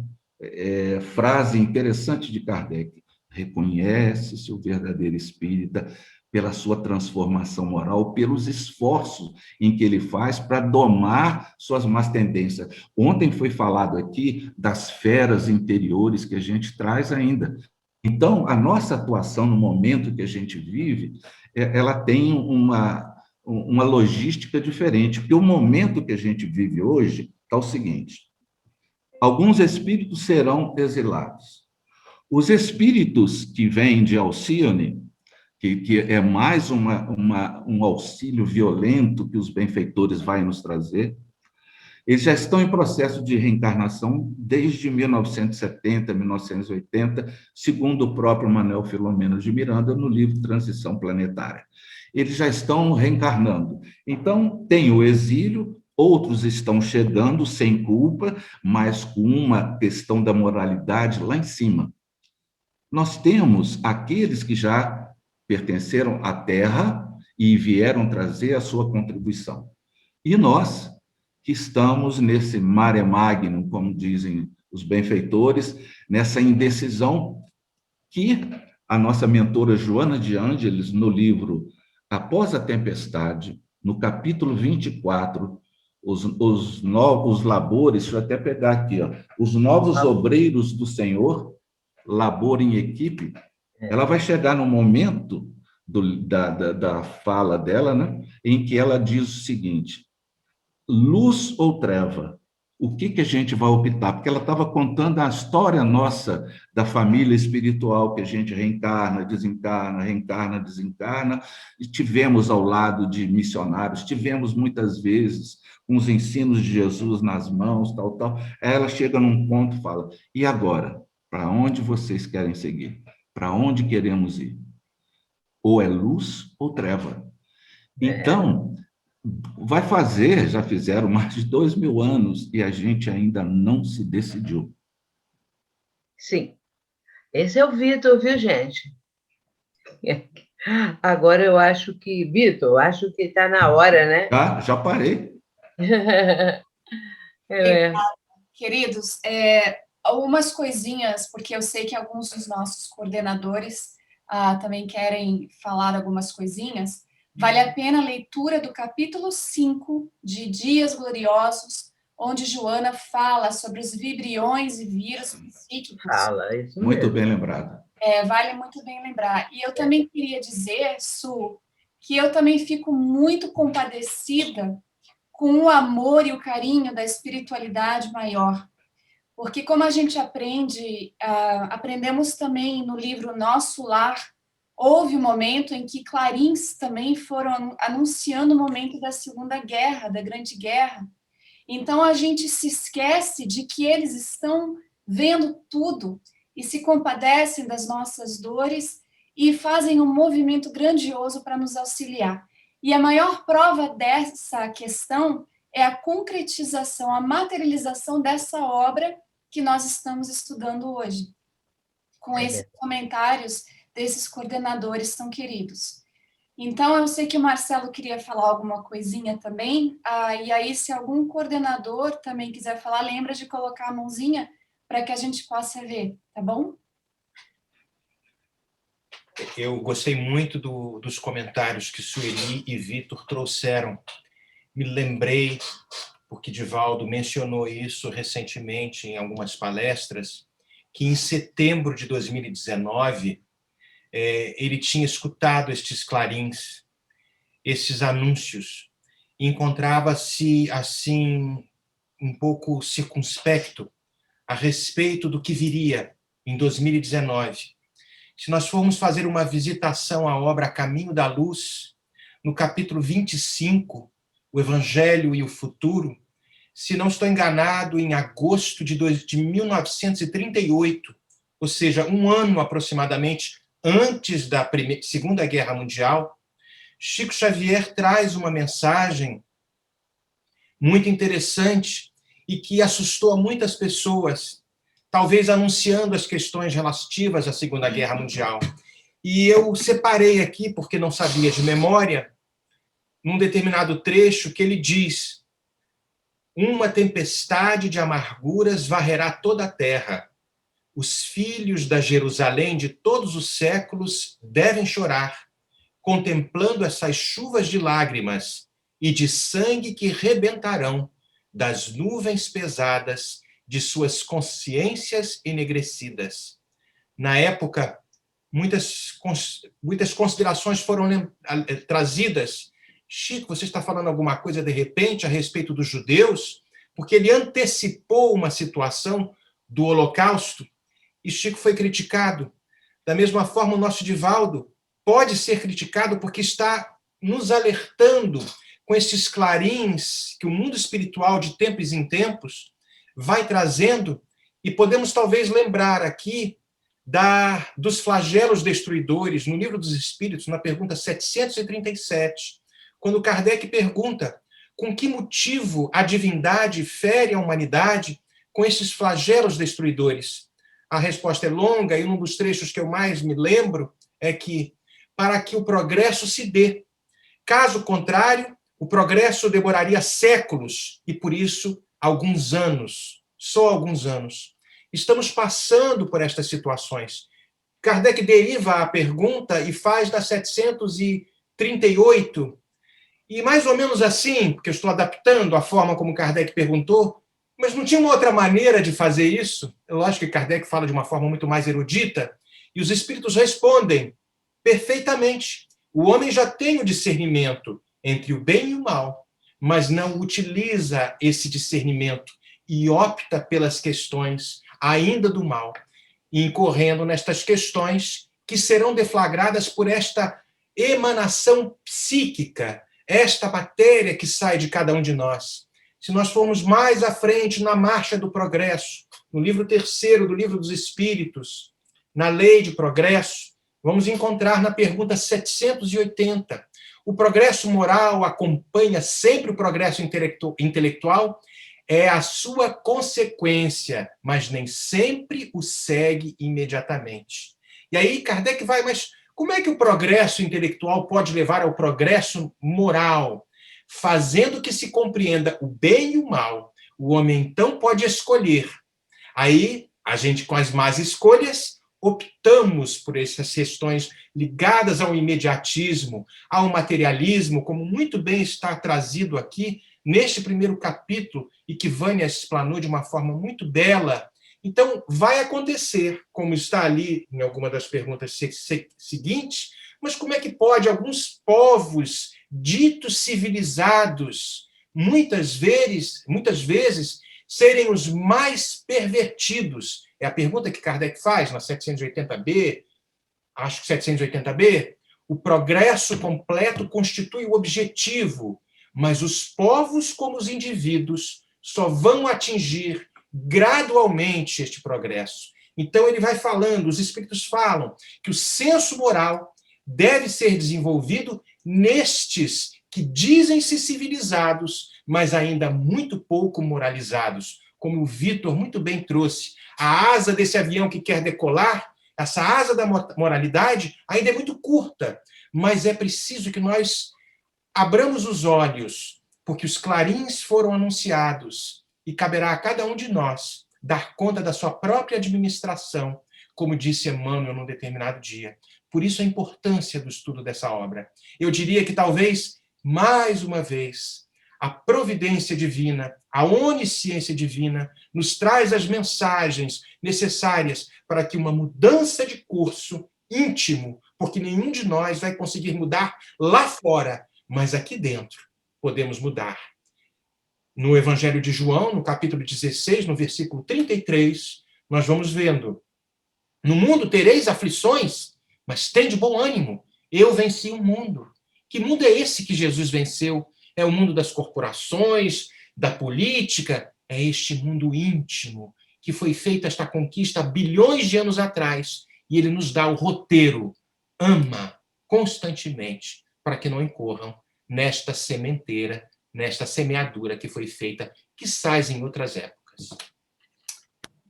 frase interessante de Kardec: reconhece-se o verdadeiro espírita pela sua transformação moral, pelos esforços em que ele faz para domar suas más tendências. Ontem foi falado aqui das feras interiores que a gente traz ainda. Então, a nossa atuação no momento que a gente vive, ela tem uma logística diferente, porque o momento que a gente vive hoje é o seguinte: alguns espíritos serão exilados. Os espíritos que vêm de Alcione, que é mais um auxílio violento que os benfeitores vão nos trazer, eles já estão em processo de reencarnação desde 1970, 1980, segundo o próprio Manuel Filomeno de Miranda, no livro Transição Planetária. Eles já estão reencarnando. Então, tem o exílio, outros estão chegando sem culpa, mas com uma questão da moralidade lá em cima. Nós temos aqueles que já pertenceram à Terra e vieram trazer a sua contribuição. E nós, que estamos nesse mare magnum, como dizem os benfeitores, nessa indecisão que a nossa mentora Joana de Ângeles, no livro Após a Tempestade, no capítulo 24, os novos labores, deixa eu até pegar aqui, ó, os novos obreiros do Senhor, labor em equipe, ela vai chegar no momento da fala dela, né, em que ela diz o seguinte: luz ou treva, o que a gente vai optar? Porque ela estava contando a história nossa da família espiritual, que a gente reencarna, desencarna, e tivemos ao lado de missionários, tivemos muitas vezes com os ensinos de Jesus nas mãos, tal, tal. Aí ela chega num ponto e fala, e agora? Para onde vocês querem seguir? Para onde queremos ir? Ou é luz ou treva. Então, vai fazer, já fizeram mais de 2000 anos e a gente ainda não se decidiu. Sim. Esse é o Vitor, viu, gente? Agora eu acho que, Vitor, eu acho que está na hora, né? Já parei. Queridos, algumas coisinhas, porque eu sei que alguns dos nossos coordenadores também querem falar algumas coisinhas. Vale a pena a leitura do capítulo 5 de Dias Gloriosos, onde Joana fala sobre os vibriões e vírus psíquicos. Fala, isso mesmo. Muito bem lembrado. Vale muito bem lembrar. E eu também queria dizer, Su, que eu também fico muito compadecida com o amor e o carinho da espiritualidade maior. Porque como a gente aprendemos também no livro Nosso Lar, houve um momento em que clarins também foram anunciando o momento da Segunda Guerra, da Grande Guerra. Então, a gente se esquece de que eles estão vendo tudo e se compadecem das nossas dores e fazem um movimento grandioso para nos auxiliar. E a maior prova dessa questão é a concretização, a materialização dessa obra que nós estamos estudando hoje, com esses comentários desses coordenadores tão queridos. Então, eu sei que o Marcelo queria falar alguma coisinha também, e aí, se algum coordenador também quiser falar, lembra de colocar a mãozinha para que a gente possa ver, tá bom? Eu gostei muito dos comentários que Sueli e Vitor trouxeram. Me lembrei, porque Divaldo mencionou isso recentemente em algumas palestras, que em setembro de 2019, ele tinha escutado estes clarins, esses anúncios, e encontrava-se, assim, um pouco circunspecto a respeito do que viria em 2019. Se nós formos fazer uma visitação à obra Caminho da Luz, no capítulo 25, o Evangelho e o Futuro, se não estou enganado, em agosto de 1938, ou seja, um ano aproximadamente antes da Segunda Guerra Mundial, Chico Xavier traz uma mensagem muito interessante e que assustou a muitas pessoas, talvez anunciando as questões relativas à Segunda Guerra Mundial. E eu separei aqui, porque não sabia de memória, num determinado trecho que ele diz: uma tempestade de amarguras varrerá toda a terra. Os filhos da Jerusalém de todos os séculos devem chorar, contemplando essas chuvas de lágrimas e de sangue que rebentarão das nuvens pesadas de suas consciências enegrecidas. Na época, muitas considerações foram trazidas. Chico, você está falando alguma coisa, de repente, a respeito dos judeus? Porque ele antecipou uma situação do Holocausto, e Chico foi criticado. Da mesma forma, o nosso Divaldo pode ser criticado porque está nos alertando com esses clarins que o mundo espiritual, de tempos em tempos, vai trazendo, e podemos talvez lembrar aqui dos flagelos destruidores, no Livro dos Espíritos, na pergunta 737, quando Kardec pergunta com que motivo a divindade fere a humanidade com esses flagelos destruidores. A resposta é longa, e um dos trechos que eu mais me lembro é que para que o progresso se dê. Caso contrário, o progresso demoraria séculos e, por isso, alguns anos, só alguns anos. Estamos passando por estas situações. Kardec deriva a pergunta e faz da 738, e mais ou menos assim, porque eu estou adaptando a forma como Kardec perguntou, mas não tinha uma outra maneira de fazer isso? Eu acho que Kardec fala de uma forma muito mais erudita, e os espíritos respondem perfeitamente. O homem já tem o discernimento entre o bem e o mal, mas não utiliza esse discernimento, e opta pelas questões ainda do mal, incorrendo nestas questões que serão deflagradas por esta emanação psíquica, esta matéria que sai de cada um de nós. Se nós formos mais à frente na marcha do progresso, no livro 3º do Livro dos Espíritos, na lei de progresso, vamos encontrar na pergunta 780, o progresso moral acompanha sempre o progresso intelectual, é a sua consequência, mas nem sempre o segue imediatamente. E aí Kardec vai, mas como é que o progresso intelectual pode levar ao progresso moral? Fazendo que se compreenda o bem e o mal, o homem então pode escolher. Aí, a gente com as más escolhas, optamos por essas questões ligadas ao imediatismo, ao materialismo, como muito bem está trazido aqui neste primeiro capítulo, e que Vânia explanou de uma forma muito bela. Então, vai acontecer, como está ali em alguma das perguntas seguintes, mas como é que pode alguns povos ditos civilizados, muitas vezes, serem os mais pervertidos? É a pergunta que Kardec faz na 780b, acho que 780b. O progresso completo constitui o objetivo, mas os povos, como os indivíduos, só vão atingir gradualmente este progresso. Então, ele vai falando, os espíritos falam, que o senso moral deve ser desenvolvido nestes que dizem-se civilizados, mas ainda muito pouco moralizados. Como o Vitor muito bem trouxe, a asa desse avião que quer decolar, essa asa da moralidade, ainda é muito curta, mas é preciso que nós abramos os olhos, porque os clarins foram anunciados, e caberá a cada um de nós dar conta da sua própria administração, como disse Emmanuel num determinado dia. Por isso a importância do estudo dessa obra. Eu diria que talvez, mais uma vez, a providência divina, a onisciência divina, nos traz as mensagens necessárias para que uma mudança de curso íntimo, porque nenhum de nós vai conseguir mudar lá fora, mas aqui dentro podemos mudar. No Evangelho de João, no capítulo 16, no versículo 33, nós vamos vendo: no mundo tereis aflições, mas tende bom ânimo, eu venci o mundo. Que mundo é esse que Jesus venceu? É o mundo das corporações, da política? É este mundo íntimo, que foi feita esta conquista há bilhões de anos atrás, e ele nos dá o roteiro. Ama constantemente, para que não incorram nesta sementeira, nesta semeadura que foi feita, quizás em outras épocas.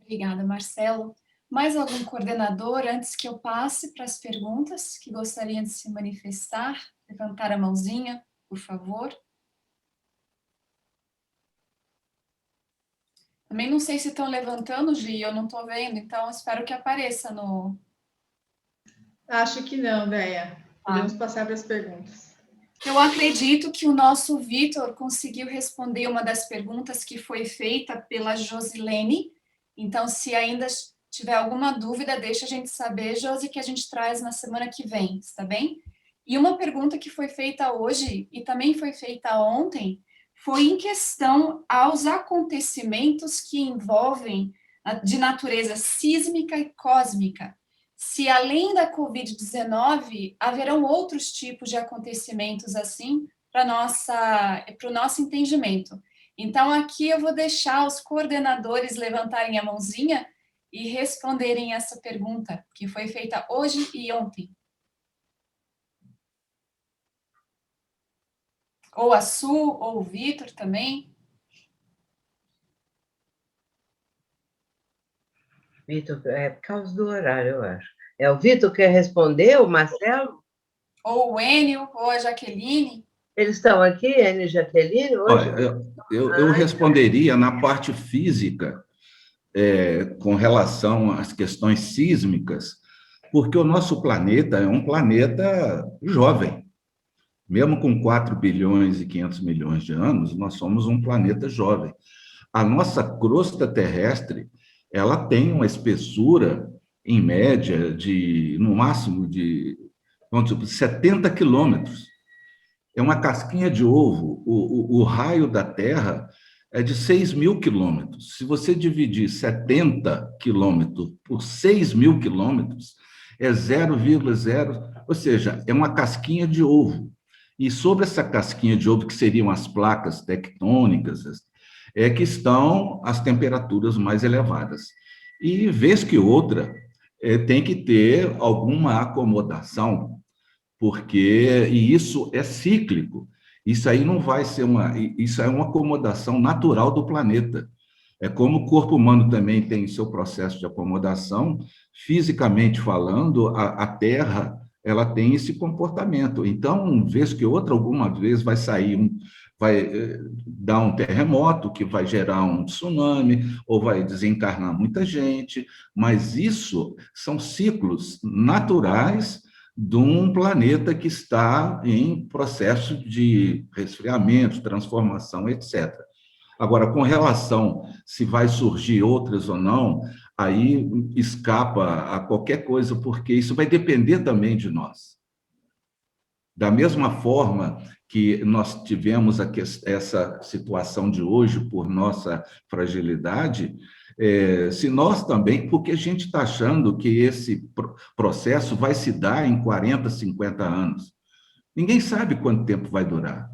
Obrigada, Marcelo. Mais algum coordenador, antes que eu passe para as perguntas, que gostaria de se manifestar? Levantar a mãozinha, por favor. Também não sei se estão levantando, Gi, eu não estou vendo, então espero que apareça no... Acho que não, Déia. Podemos passar para as perguntas. Eu acredito que o nosso Vitor conseguiu responder uma das perguntas que foi feita pela Josilene. Então, se ainda tiver alguma dúvida, deixa a gente saber, Josi, que a gente traz na semana que vem, está bem? E uma pergunta que foi feita hoje e também foi feita ontem foi em questão aos acontecimentos que envolvem de natureza sísmica e cósmica. Se além da Covid-19, haverão outros tipos de acontecimentos assim para o nosso entendimento. Então, aqui eu vou deixar os coordenadores levantarem a mãozinha e responderem essa pergunta, que foi feita hoje e ontem. Ou a Su, ou o Vitor também. Vitor, é por causa do horário, eu acho. É o Vitor que quer responder, o Marcelo? Ou o Enio, ou a Jaqueline. Eles estão aqui, Enio e Jaqueline, hoje? Olha, eu responderia na parte física, com relação às questões sísmicas, porque o nosso planeta é um planeta jovem. Mesmo com 4 bilhões e 500 milhões de anos, nós somos um planeta jovem. A nossa crosta terrestre, ela tem uma espessura, em média, no máximo de 70 quilômetros. É uma casquinha de ovo. O raio da Terra é de 6.000 quilômetros. Se você dividir 70 quilômetros por 6.000 quilômetros, é 0,0, ou seja, é uma casquinha de ovo. E sobre essa casquinha de ovo, que seriam as placas tectônicas, é que estão as temperaturas mais elevadas. E, vez que outra, tem que ter alguma acomodação, porque e isso é cíclico. Isso aí não vai ser isso é uma acomodação natural do planeta. É como o corpo humano também tem seu processo de acomodação, fisicamente falando, a Terra ela tem esse comportamento. Então, vez que outra, alguma vez vai sair vai dar um terremoto que vai gerar um tsunami ou vai desencarnar muita gente, mas isso são ciclos naturais de um planeta que está em processo de resfriamento, transformação, etc. Agora, com relação se vai surgir outras ou não, aí escapa a qualquer coisa, porque isso vai depender também de nós. Da mesma forma que nós tivemos essa situação de hoje por nossa fragilidade, se nós também, porque a gente está achando que esse processo vai se dar em 40, 50 anos. Ninguém sabe quanto tempo vai durar.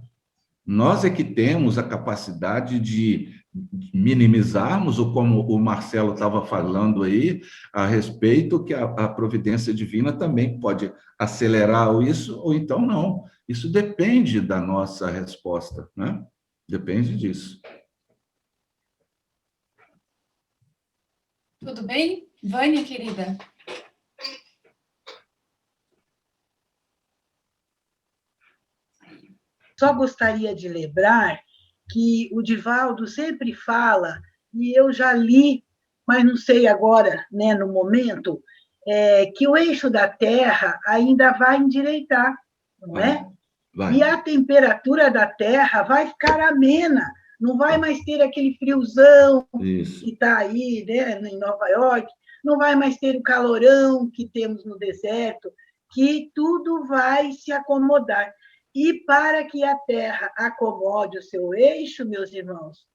Nós é que temos a capacidade de minimizarmos, ou como o Marcelo estava falando aí, a respeito que a providência divina também pode acelerar isso, ou então não. Isso depende da nossa resposta, né? Depende disso. Tudo bem? Vânia, querida? Só gostaria de lembrar que o Divaldo sempre fala, e eu já li, mas não sei agora, né, no momento, que o eixo da Terra ainda vai endireitar, não é? Vai. E a temperatura da Terra vai ficar amena, não vai mais ter aquele friozão Isso. que está aí, né, em Nova York, não vai mais ter o calorão que temos no deserto, que tudo vai se acomodar. E para que a Terra acomode o seu eixo, meus irmãos,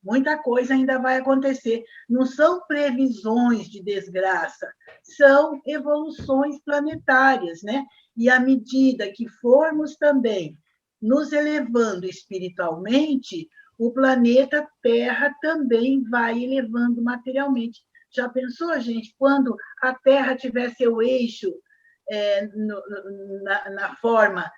muita coisa ainda vai acontecer. Não são previsões de desgraça, são evoluções planetárias, né? E à medida que formos também nos elevando espiritualmente, o planeta Terra também vai elevando materialmente. Já pensou, gente, quando a Terra tiver seu eixo na forma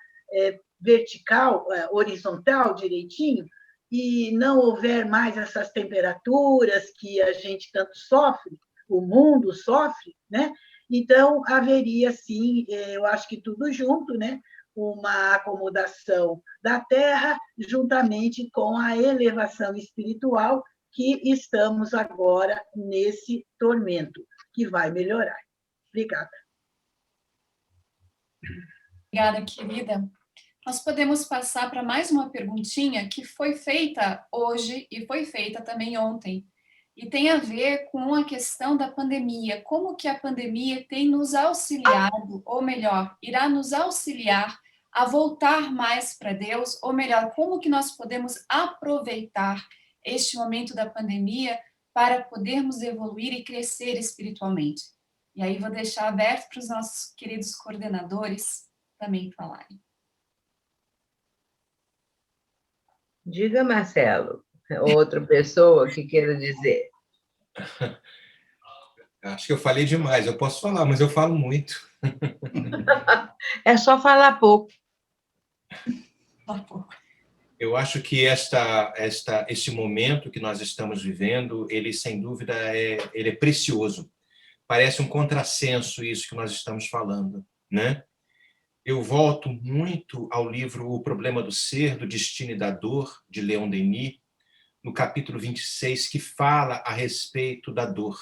vertical, horizontal, direitinho, e não houver mais essas temperaturas que a gente tanto sofre, o mundo sofre, né? Então, haveria, sim, eu acho que tudo junto, né? Uma acomodação da Terra, juntamente com a elevação espiritual, que estamos agora nesse tormento, que vai melhorar. Obrigada. Obrigada, querida. Nós podemos passar para mais uma perguntinha que foi feita hoje e foi feita também ontem. E tem a ver com a questão da pandemia. Como que a pandemia tem nos auxiliado, ou melhor, irá nos auxiliar a voltar mais para Deus, ou melhor, como que nós podemos aproveitar este momento da pandemia para podermos evoluir e crescer espiritualmente. E aí vou deixar aberto para os nossos queridos coordenadores também falarem. Diga, Marcelo, outra pessoa que queira dizer. Acho que eu falei demais, eu posso falar, mas eu falo muito. É só pouco. Eu acho que este momento que nós estamos vivendo, ele, sem dúvida, ele é precioso. Parece um contrassenso isso que nós estamos falando, né? Eu volto muito ao livro O Problema do Ser, do Destino e da Dor, de Leon Denis, no capítulo 26, que fala a respeito da dor.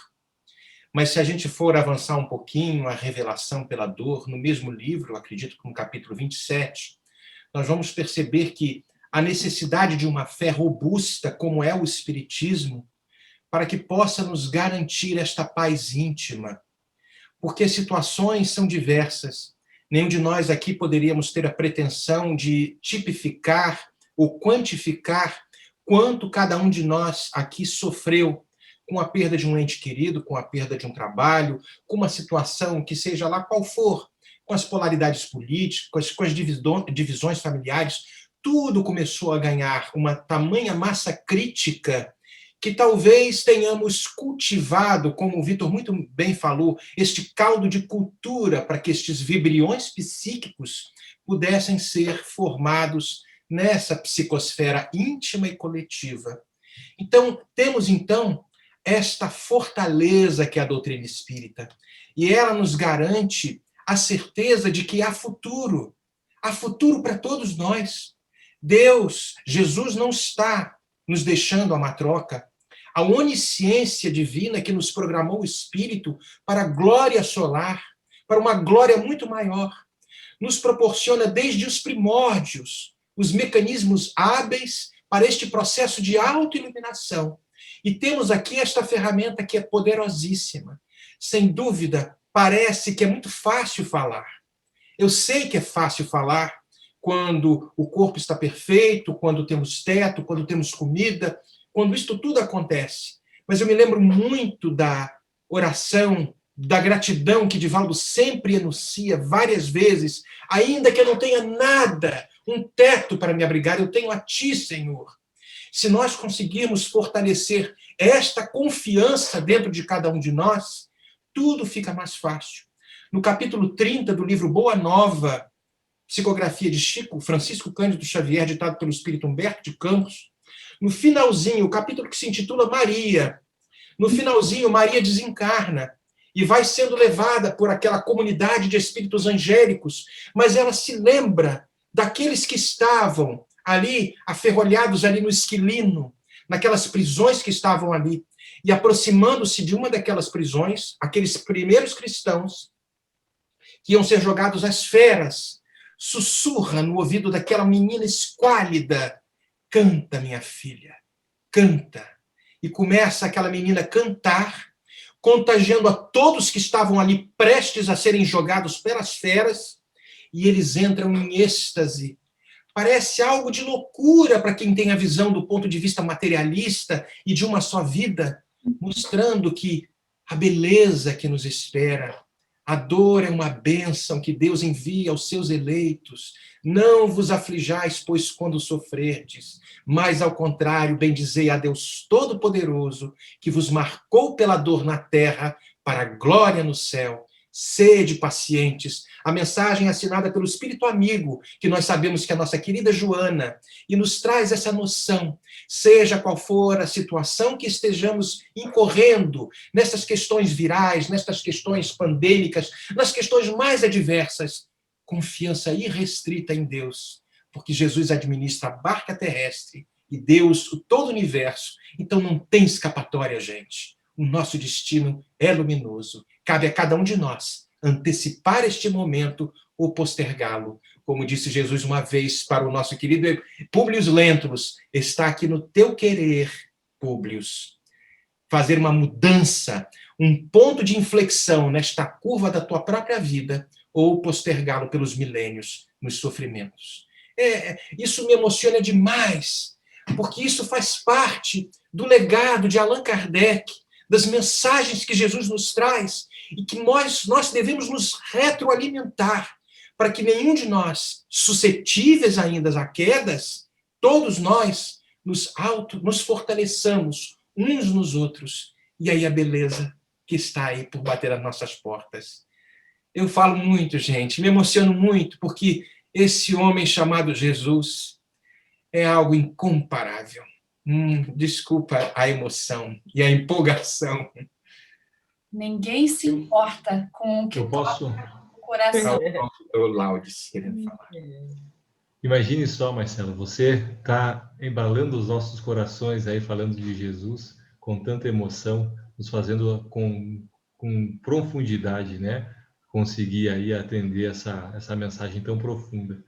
Mas se a gente for avançar um pouquinho, a revelação pela dor, no mesmo livro, acredito que no capítulo 27, nós vamos perceber que a necessidade de uma fé robusta, como é o Espiritismo, para que possa nos garantir esta paz íntima. Porque as situações são diversas. Nenhum de nós aqui poderíamos ter a pretensão de tipificar ou quantificar quanto cada um de nós aqui sofreu com a perda de um ente querido, com a perda de um trabalho, com uma situação que seja lá qual for, com as polaridades políticas, com as divisões familiares, tudo começou a ganhar uma tamanha massa crítica que talvez tenhamos cultivado, como o Vitor muito bem falou, este caldo de cultura para que estes vibriões psíquicos pudessem ser formados nessa psicosfera íntima e coletiva. Então, temos, esta fortaleza que é a doutrina espírita, e ela nos garante a certeza de que há futuro para todos nós. Deus, Jesus não está nos deixando a matroca. A onisciência divina que nos programou o espírito para a glória solar, para uma glória muito maior, nos proporciona desde os primórdios os mecanismos hábeis para este processo de autoiluminação. E temos aqui esta ferramenta que é poderosíssima. Sem dúvida, parece que é muito fácil falar. Eu sei que é fácil falar quando o corpo está perfeito, quando temos teto, quando temos comida, quando isto tudo acontece. Mas eu me lembro muito da oração, da gratidão que Divaldo sempre enuncia várias vezes, ainda que eu não tenha nada, um teto para me abrigar, eu tenho a Ti, Senhor. Se nós conseguirmos fortalecer esta confiança dentro de cada um de nós, tudo fica mais fácil. No capítulo 30 do livro Boa Nova, psicografia de Chico Francisco Cândido Xavier, ditado pelo espírito Humberto de Campos, no finalzinho, o capítulo que se intitula Maria, no finalzinho, Maria desencarna e vai sendo levada por aquela comunidade de espíritos angélicos, mas ela se lembra daqueles que estavam ali, aferrolhados ali no esquilino, naquelas prisões que estavam ali, e aproximando-se de uma daquelas prisões, aqueles primeiros cristãos que iam ser jogados às feras, sussurra no ouvido daquela menina esquálida: canta, minha filha, canta. E começa aquela menina a cantar, contagiando a todos que estavam ali prestes a serem jogados pelas feras, e eles entram em êxtase. Parece algo de loucura para quem tem a visão do ponto de vista materialista e de uma só vida, mostrando que a beleza que nos espera, a dor é uma bênção que Deus envia aos seus eleitos. Não vos aflijais, pois, quando sofrerdes, mas, ao contrário, bendizei a Deus Todo-Poderoso, que vos marcou pela dor na terra para a glória no céu. Sede pacientes. A mensagem é assinada pelo Espírito Amigo, que nós sabemos que é a nossa querida Joana, e nos traz essa noção, seja qual for a situação que estejamos incorrendo, nessas questões virais, nessas questões pandêmicas, nas questões mais adversas, confiança irrestrita em Deus, porque Jesus administra a barca terrestre e Deus o todo o universo, então não tem escapatória, gente. O nosso destino é luminoso. Cabe a cada um de nós antecipar este momento ou postergá-lo. Como disse Jesus uma vez para o nosso querido Públio Lentulus, está aqui no teu querer, Públio, fazer uma mudança, um ponto de inflexão nesta curva da tua própria vida, ou postergá-lo pelos milênios nos sofrimentos. Isso me emociona demais, porque isso faz parte do legado de Allan Kardec, das mensagens que Jesus nos traz e que nós devemos nos retroalimentar para que nenhum de nós, suscetíveis ainda a quedas, todos nós nos fortaleçamos uns nos outros. E aí a beleza que está aí por bater as nossas portas. Eu falo muito, gente, me emociono muito, porque esse homem chamado Jesus é algo incomparável. Desculpa a emoção e a empolgação. Ninguém se importa com o que toca o coração. O Laudes querendo falar. Imagine só, Marcelo, você está embalando os nossos corações aí, falando de Jesus, com tanta emoção, nos fazendo com profundidade, né? Conseguir aí atender essa mensagem tão profunda.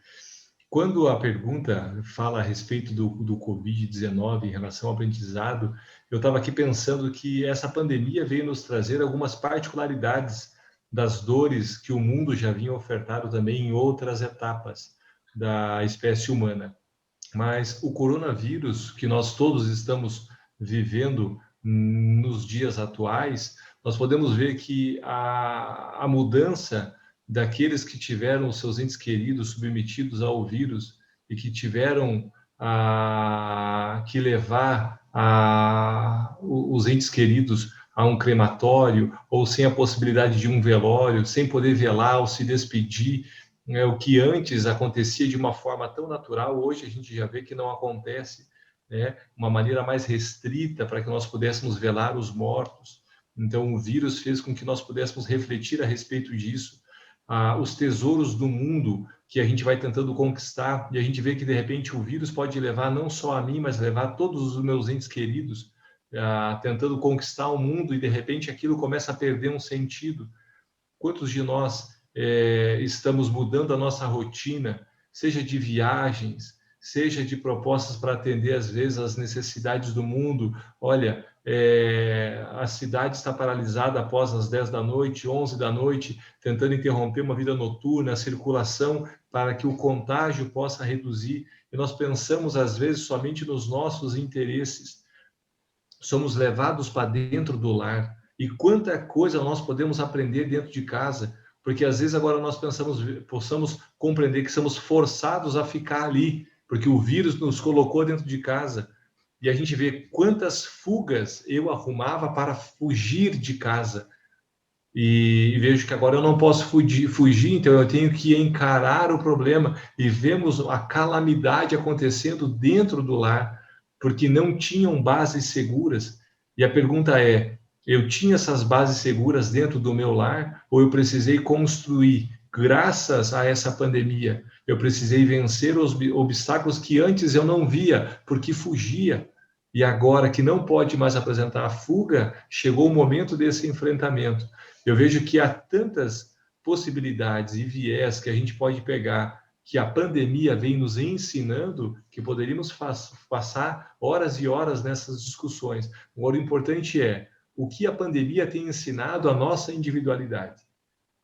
Quando a pergunta fala a respeito do Covid-19 em relação ao aprendizado, eu estava aqui pensando que essa pandemia veio nos trazer algumas particularidades das dores que o mundo já vinha ofertado também em outras etapas da espécie humana. Mas o coronavírus, que nós todos estamos vivendo nos dias atuais, nós podemos ver que a mudança daqueles que tiveram seus entes queridos submetidos ao vírus e que tiveram que levar os entes queridos a um crematório, ou sem a possibilidade de um velório, sem poder velar ou se despedir, o que antes acontecia de uma forma tão natural, hoje a gente já vê que não acontece, né? Uma maneira mais restrita para que nós pudéssemos velar os mortos. Então, o vírus fez com que nós pudéssemos refletir a respeito disso. Os tesouros do mundo que a gente vai tentando conquistar, e a gente vê que, de repente, o vírus pode levar não só a mim, mas levar todos os meus entes queridos, tentando conquistar o mundo, e, de repente, aquilo começa a perder um sentido. Quantos de nós estamos mudando a nossa rotina, seja de viagens, seja de propostas para atender, às vezes, as necessidades do mundo? Olha, a cidade está paralisada após as 10 da noite, 11 da noite, tentando interromper uma vida noturna, a circulação, para que o contágio possa reduzir. E nós pensamos, às vezes, somente nos nossos interesses. Somos levados para dentro do lar. E quanta coisa nós podemos aprender dentro de casa, porque às vezes agora nós possamos compreender que somos forçados a ficar ali, porque o vírus nos colocou dentro de casa. E a gente vê quantas fugas eu arrumava para fugir de casa. E vejo que agora eu não posso fugir, então eu tenho que encarar o problema. E vemos a calamidade acontecendo dentro do lar, porque não tinham bases seguras. E a pergunta é, eu tinha essas bases seguras dentro do meu lar, ou eu precisei construir, graças a essa pandemia? Eu precisei vencer os obstáculos que antes eu não via, porque fugia. E agora que não pode mais apresentar a fuga, chegou o momento desse enfrentamento. Eu vejo que há tantas possibilidades e viés que a gente pode pegar, que a pandemia vem nos ensinando, que poderíamos passar horas e horas nessas discussões. Agora, o importante é o que a pandemia tem ensinado à nossa individualidade.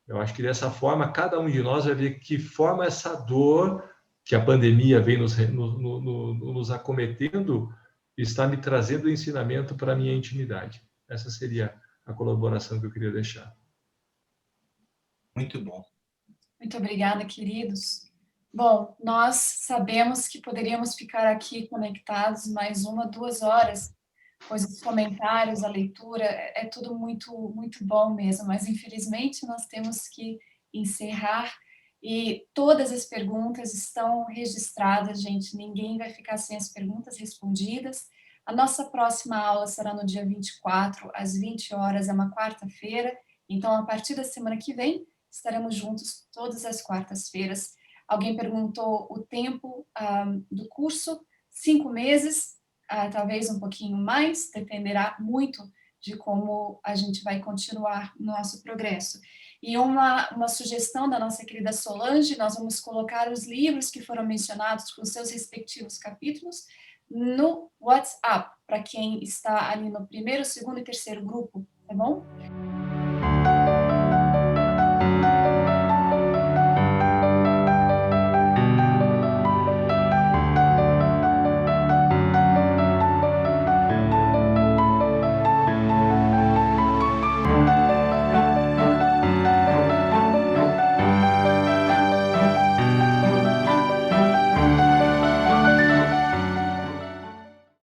Eu acho que dessa forma, cada um de nós vai ver que forma essa dor que a pandemia vem nos acometendo está me trazendo ensinamento para a minha intimidade. Essa seria a colaboração que eu queria deixar. Muito bom. Muito obrigada, queridos. Bom, nós sabemos que poderíamos ficar aqui conectados mais 1, 2 horas, pois os comentários, a leitura, é tudo muito, muito bom mesmo, mas infelizmente nós temos que encerrar, e todas as perguntas estão registradas, gente, ninguém vai ficar sem as perguntas respondidas. A nossa próxima aula será no dia 24, às 20 horas, é uma quarta-feira, então a partir da semana que vem, estaremos juntos todas as quartas-feiras. Alguém perguntou o tempo do curso, 5 meses, talvez um pouquinho mais, dependerá muito de como a gente vai continuar no nosso progresso. E uma sugestão da nossa querida Solange, nós vamos colocar os livros que foram mencionados com seus respectivos capítulos no WhatsApp, para quem está ali no primeiro, segundo e terceiro grupo, tá bom?